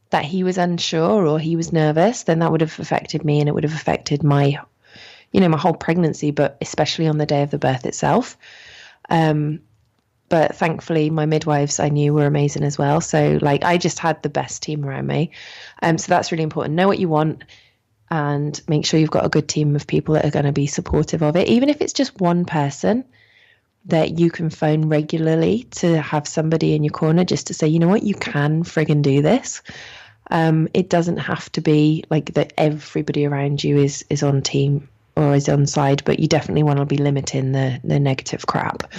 that he was unsure or he was nervous, then that would have affected me, and it would have affected my, my whole pregnancy, but especially on the day of the birth itself. But thankfully my midwives I knew were amazing as well. So like I just had the best team around me. So that's really important. Know what you want and make sure you've got a good team of people that are going to be supportive of it. Even if it's just one person that you can phone regularly to have somebody in your corner just to say, you know what, you can friggin' do this. It doesn't have to be like that everybody around you is on team or is on side, but you definitely want to be limiting the negative crap.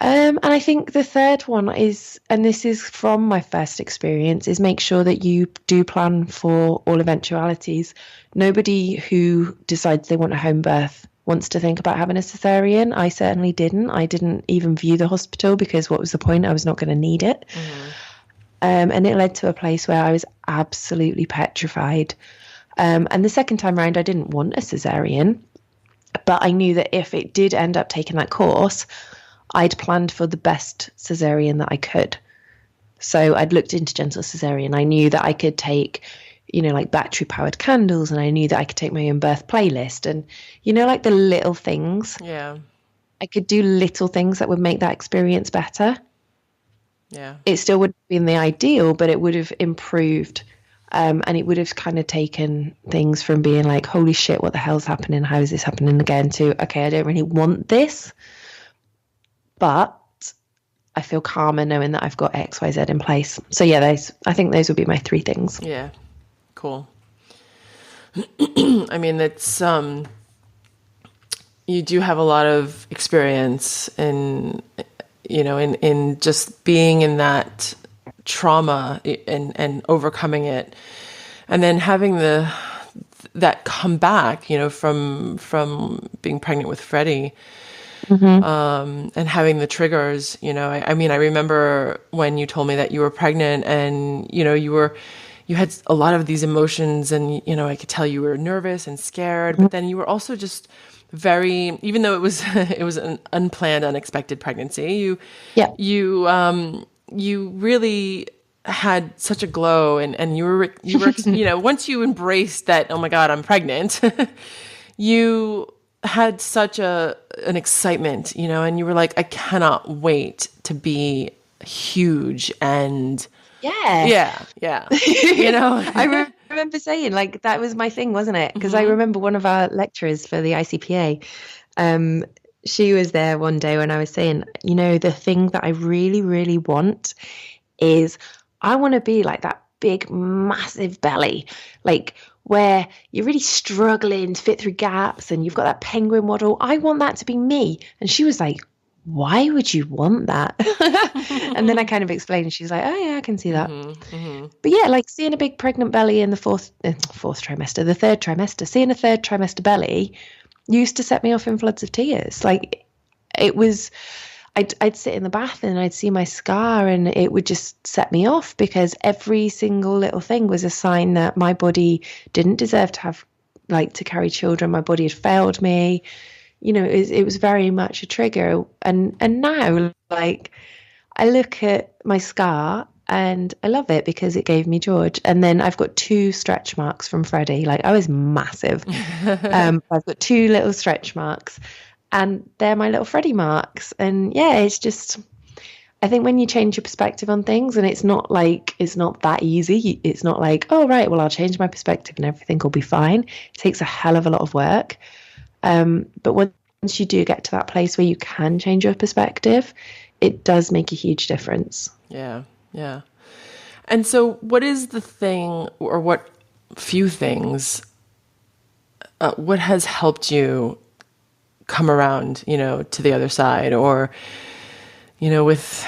And I think the third one is, and this is from my first experience, is make sure that you do plan for all eventualities. Nobody who decides they want a home birth wants to think about having a cesarean. I certainly didn't. I didn't even view the hospital because what was the point? I was not going to need it. And it led to a place where I was absolutely petrified. And the second time around, I didn't want a cesarean, but I knew that if it did end up taking that course, I'd planned for the best cesarean that I could. So I'd looked into gentle cesarean. I knew that I could take, like battery powered candles, and I knew that I could take my own birth playlist, and, like the little things. Yeah. I could do little things that would make that experience better. Yeah. It still wouldn't have been the ideal, but it would have improved. And it would have kind of taken things from being like, holy shit, what the hell's happening? How is this happening again? To, okay, I don't really want this, but I feel calmer knowing that I've got X, Y, Z in place. So yeah, I think those would be my three things. Yeah. Cool. I mean, it's, you do have a lot of experience in, in just being in that trauma and overcoming it, and then having the that come back, from being pregnant with Freddie, and having the triggers, I mean, I remember when you told me that you were pregnant and, you had a lot of these emotions and, I could tell you were nervous and scared, but then you were also just very, even though it was, it was an unplanned, unexpected pregnancy, you really had such a glow and you were, once you embraced that, oh my God, I'm pregnant, you had such an excitement, and you were like, I cannot wait to be huge. And yeah. I remember saying, like, that was my thing, wasn't it? Because I remember one of our lecturers for the ICPA, she was there one day when I was saying, the thing that I really, really want is I want to be like that big, massive belly, like where you're really struggling to fit through gaps and you've got that penguin waddle. I want that to be me. And she was like, why would you want that? And then I kind of explained, and she's like, oh yeah, I can see that. But yeah, like seeing a big pregnant belly in the third trimester, seeing a third trimester belly used to set me off in floods of tears. Like it was, I'd sit in the bath and I'd see my scar and it would just set me off, because every single little thing was a sign that my body didn't deserve to have, like, to carry children. My body had failed me. It was very much a trigger. And now, like, I look at my scar and I love it because it gave me George. And then I've got 2 stretch marks from Freddie. Like, I was massive. I've got 2 little stretch marks. And they're my little Freddie marks. And yeah, it's just, I think when you change your perspective on things, and it's not that easy. It's not like, oh, right, well, I'll change my perspective and everything will be fine. It takes a hell of a lot of work. But once you do get to that place where you can change your perspective, it does make a huge difference. Yeah. Yeah. And so what is the thing, or what few things, what has helped you come around, to the other side, or, with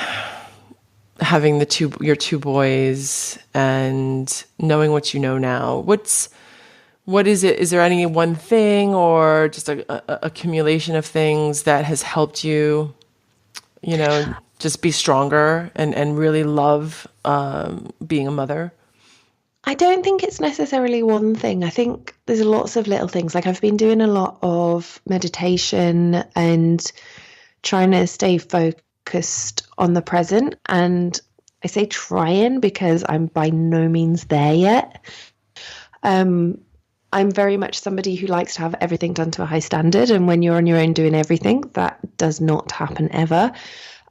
having your 2 boys and knowing what you know now, what is it? Is there any one thing, or just a accumulation of things that has helped you, just be stronger and really love, being a mother? I don't think it's necessarily one thing. I think there's lots of little things. Like, I've been doing a lot of meditation and trying to stay focused on the present. And I say trying because I'm by no means there yet. I'm very much somebody who likes to have everything done to a high standard. And when you're on your own doing everything, that does not happen ever.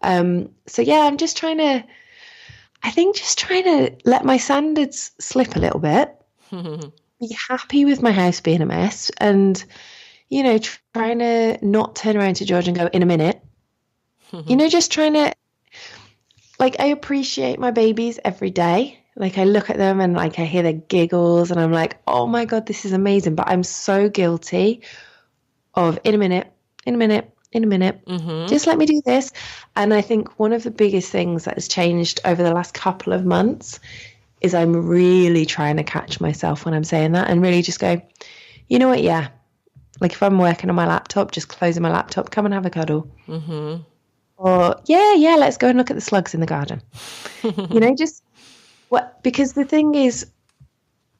So yeah, I'm just trying to let my standards slip a little bit, be happy with my house being a mess, and, trying to not turn around to George and go, in a minute, just trying to, like, I appreciate my babies every day. Like, I look at them and, like, I hear their giggles and I'm like, oh my God, this is amazing. But I'm so guilty of in a minute, just let me do this. And I think one of the biggest things that has changed over the last couple of months is I'm really trying to catch myself when I'm saying that, and really just go, you know what? Yeah. Like, if I'm working on my laptop, just closing my laptop, come and have a cuddle. Or yeah, let's go and look at the slugs in the garden. Just what, because the thing is,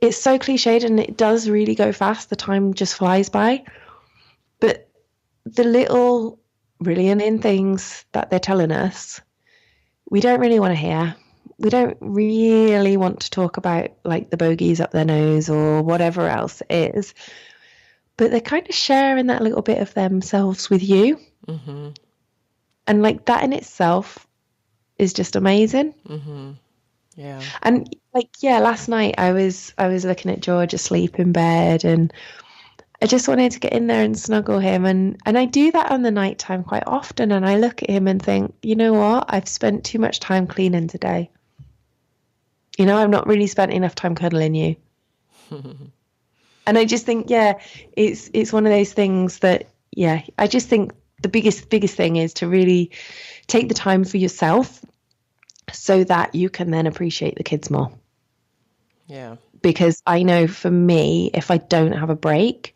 it's so cliched and it does really go fast. The time just flies by. But the little really annoying things that they're telling us, we don't really want to hear. We don't really want to talk about, like, the bogies up their nose or whatever else it is. But they're kind of sharing that little bit of themselves with you. And, like, that in itself is just amazing. Yeah. And, like, yeah, last night I was looking at George asleep in bed, and I just wanted to get in there and snuggle him. And I do that on the nighttime quite often. And I look at him and think, you know what? I've spent too much time cleaning today. I've not really spent enough time cuddling you. And I just think, yeah, it's one of those things that, yeah, I just think the biggest thing is to really take the time for yourself so that you can then appreciate the kids more. Yeah, because I know for me, if I don't have a break,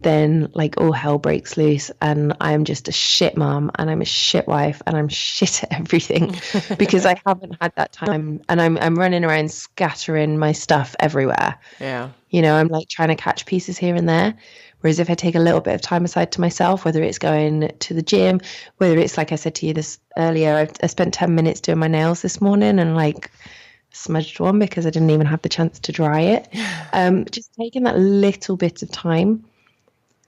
then like all hell breaks loose and I'm just a shit mom and I'm a shit wife and I'm shit at everything because I haven't had that time, and I'm running around scattering my stuff everywhere. Yeah. You know, I'm like trying to catch pieces here and there. Whereas if I take a little bit of time aside to myself, whether it's going to the gym, whether it's like I said to you this earlier, I spent 10 minutes doing my nails this morning and like smudged one because I didn't even have the chance to dry it. Just taking that little bit of time.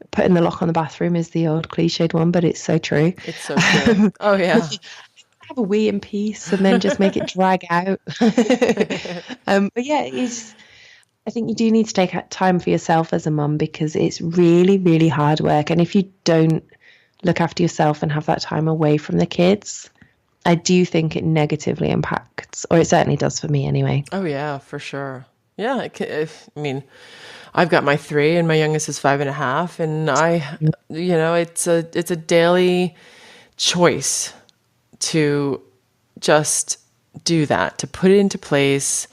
Putting the lock on the bathroom is the old cliched one, but it's so true. It's so true. Oh, yeah. Have a wee in peace and then just make it drag out. But yeah, I think you do need to take time for yourself as a mum because it's really, really hard work. And if you don't look after yourself and have that time away from the kids, I do think it negatively impacts, or it certainly does for me anyway. Oh, yeah, for sure. Yeah. I mean, I've got my 3 and my youngest is 5.5. And it's a daily choice to just do that, to put it into place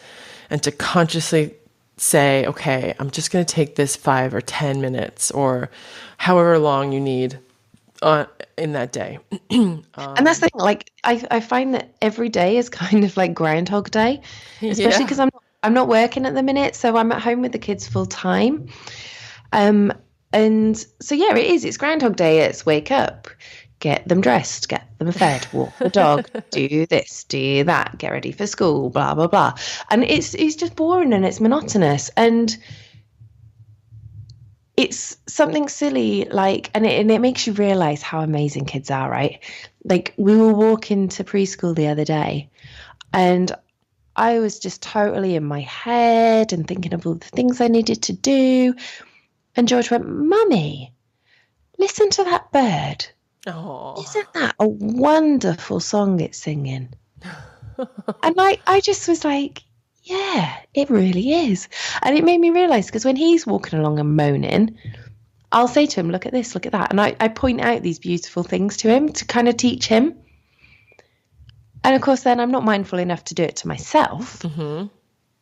and to consciously say, okay, I'm just going to take this 5 or 10 minutes or however long you need in that day. And that's the thing, like, I find that every day is kind of like Groundhog Day, especially because I'm not working at the minute, so I'm at home with the kids full time. And so, yeah, it's Groundhog Day. It's wake up, get them dressed, get them fed, walk the dog, do this, do that, get ready for school, blah, blah, blah. And it's just boring and it's monotonous. And it's something silly, like, and it makes you realize how amazing kids are, right? Like, we were walking to preschool the other day and I was just totally in my head and thinking of all the things I needed to do. And George went, Mummy, listen to that bird. Oh. Isn't that a wonderful song it's singing? And I just was like, yeah, it really is. And it made me realise, because when he's walking along and moaning, I'll say to him, look at this, look at that. And I point out these beautiful things to him to kind of teach him. And of course, then I'm not mindful enough to do it to myself. Mm-hmm.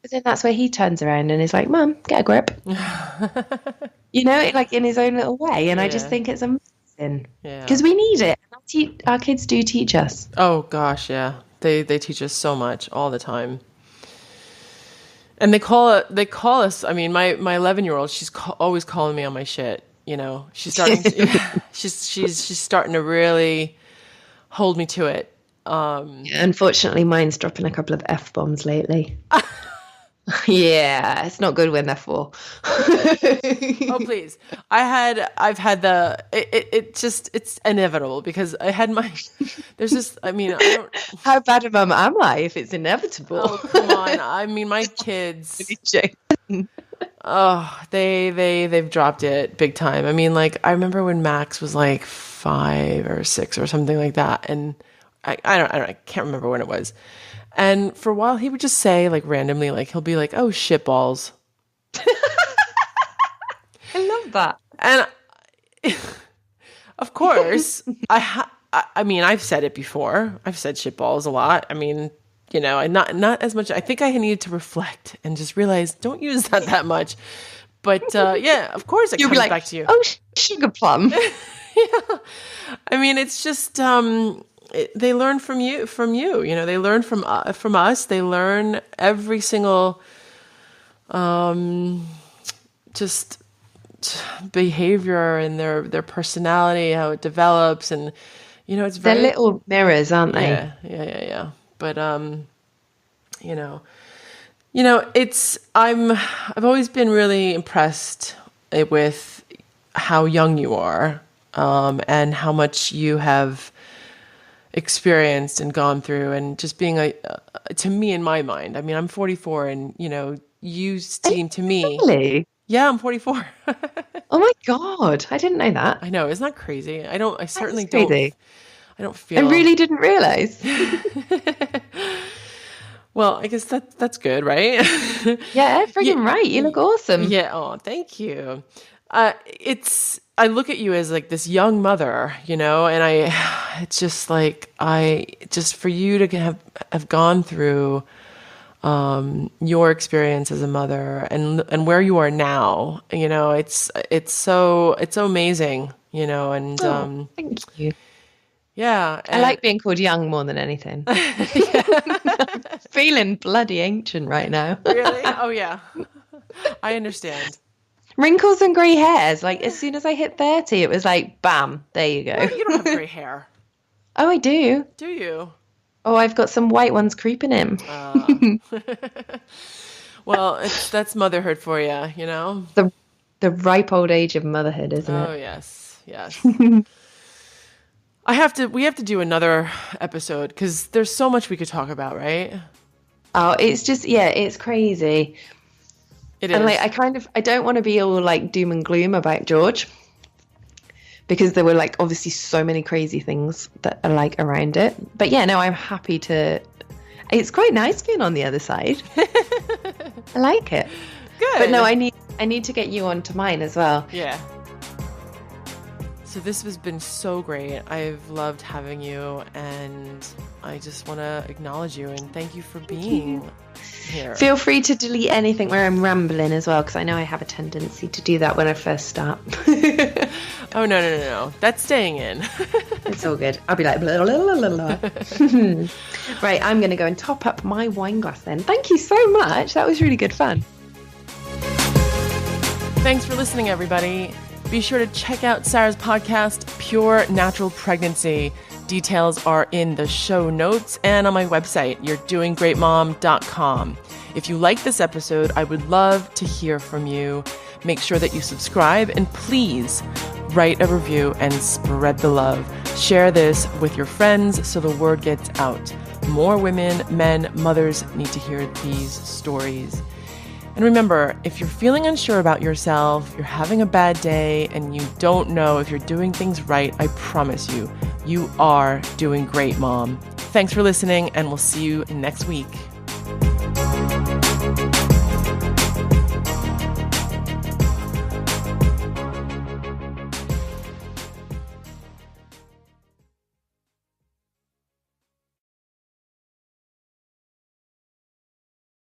But then that's where he turns around and is like, Mum, get a grip. Like in his own little way. And I just think it's amazing. Because we need it. Our kids do teach us. Oh, gosh, yeah. They teach us so much all the time. And they call us, I mean, my 11-year-old, she's always calling me on my shit. She's starting to, she's starting to really hold me to it. Unfortunately, mine's dropping a couple of F-bombs lately. Yeah, it's not good when they're 4. Oh, please. I've had it's inevitable because I had there's just, I mean, I don't. How bad a mum am I if it's inevitable? Oh, come on. I mean, my kids. Oh, they've dropped it big time. I mean, like, I remember when Max was like 5 or 6 or something like that. And I can't remember when it was. And for a while, he would just say, like, randomly, like, he'll be like, oh, shit balls. I love that. And of course, I mean, I've said it before. I've said shit balls a lot. I mean, and not as much. I think I needed to reflect and just realize, don't use that much. But yeah, of course it comes back to you. Oh, sugar plum. Yeah. I mean, it's just... they learn from you. They learn from us. They learn every single, just behavior and their personality, how it develops, and it's very, they're little mirrors, aren't they? Yeah. But I've always been really impressed with how young you are, and how much you have experienced and gone through, and just being to me, in my mind, I mean, I'm 44 and you seem to me. Really? Yeah, I'm 44. Oh my God, I didn't know that. I know, isn't that crazy? I certainly crazy. I don't feel. I really didn't realize. Well, I guess that's good, right? Yeah, freaking right. You look awesome. Yeah. Oh, thank you. I look at you as like this young mother, and it's just like, for you to have gone through, your experience as a mother and where you are now. You know, it's so amazing, you know, and thank you. Yeah. I like being called young more than anything. I'm feeling bloody ancient right now. Really? Oh, yeah. I understand. Wrinkles and grey hairs. Like, as soon as I hit 30, it was like, bam, there you go. Well, you don't have grey hair. Oh, I do. Do you? Oh, I've got some white ones creeping in. Well, that's motherhood for you, you know? The ripe old age of motherhood, isn't it? Oh, yes. Yes. We have to do another episode because there's so much we could talk about, right? Oh, it's just, it's crazy. It is. And like, I don't want to be all like doom and gloom about George, because there were like obviously so many crazy things that are like around it. But yeah, no, I'm happy to, it's quite nice being on the other side. I like it. Good. But no, I need to get you onto mine as well. Yeah. So this has been so great. I've loved having you, and I just want to acknowledge you and thank you for being here. Feel free to delete anything where I'm rambling as well, because I know I have a tendency to do that when I first start. Oh, no. That's staying in. It's all good. I'll be like, blah, blah, blah, blah. Right, I'm going to go and top up my wine glass then. Thank you so much. That was really good fun. Thanks for listening, everybody. Be sure to check out Sarah's podcast, Pure Natural Pregnancy. Details are in the show notes and on my website, yourdoinggreatmom.com. If you like this episode, I would love to hear from you. Make sure that you subscribe and please write a review and spread the love. Share this with your friends so the word gets out. More women, men, mothers need to hear these stories. And remember, if you're feeling unsure about yourself, you're having a bad day, and you don't know if you're doing things right, I promise you, you are doing great, Mom. Thanks for listening, and we'll see you next week.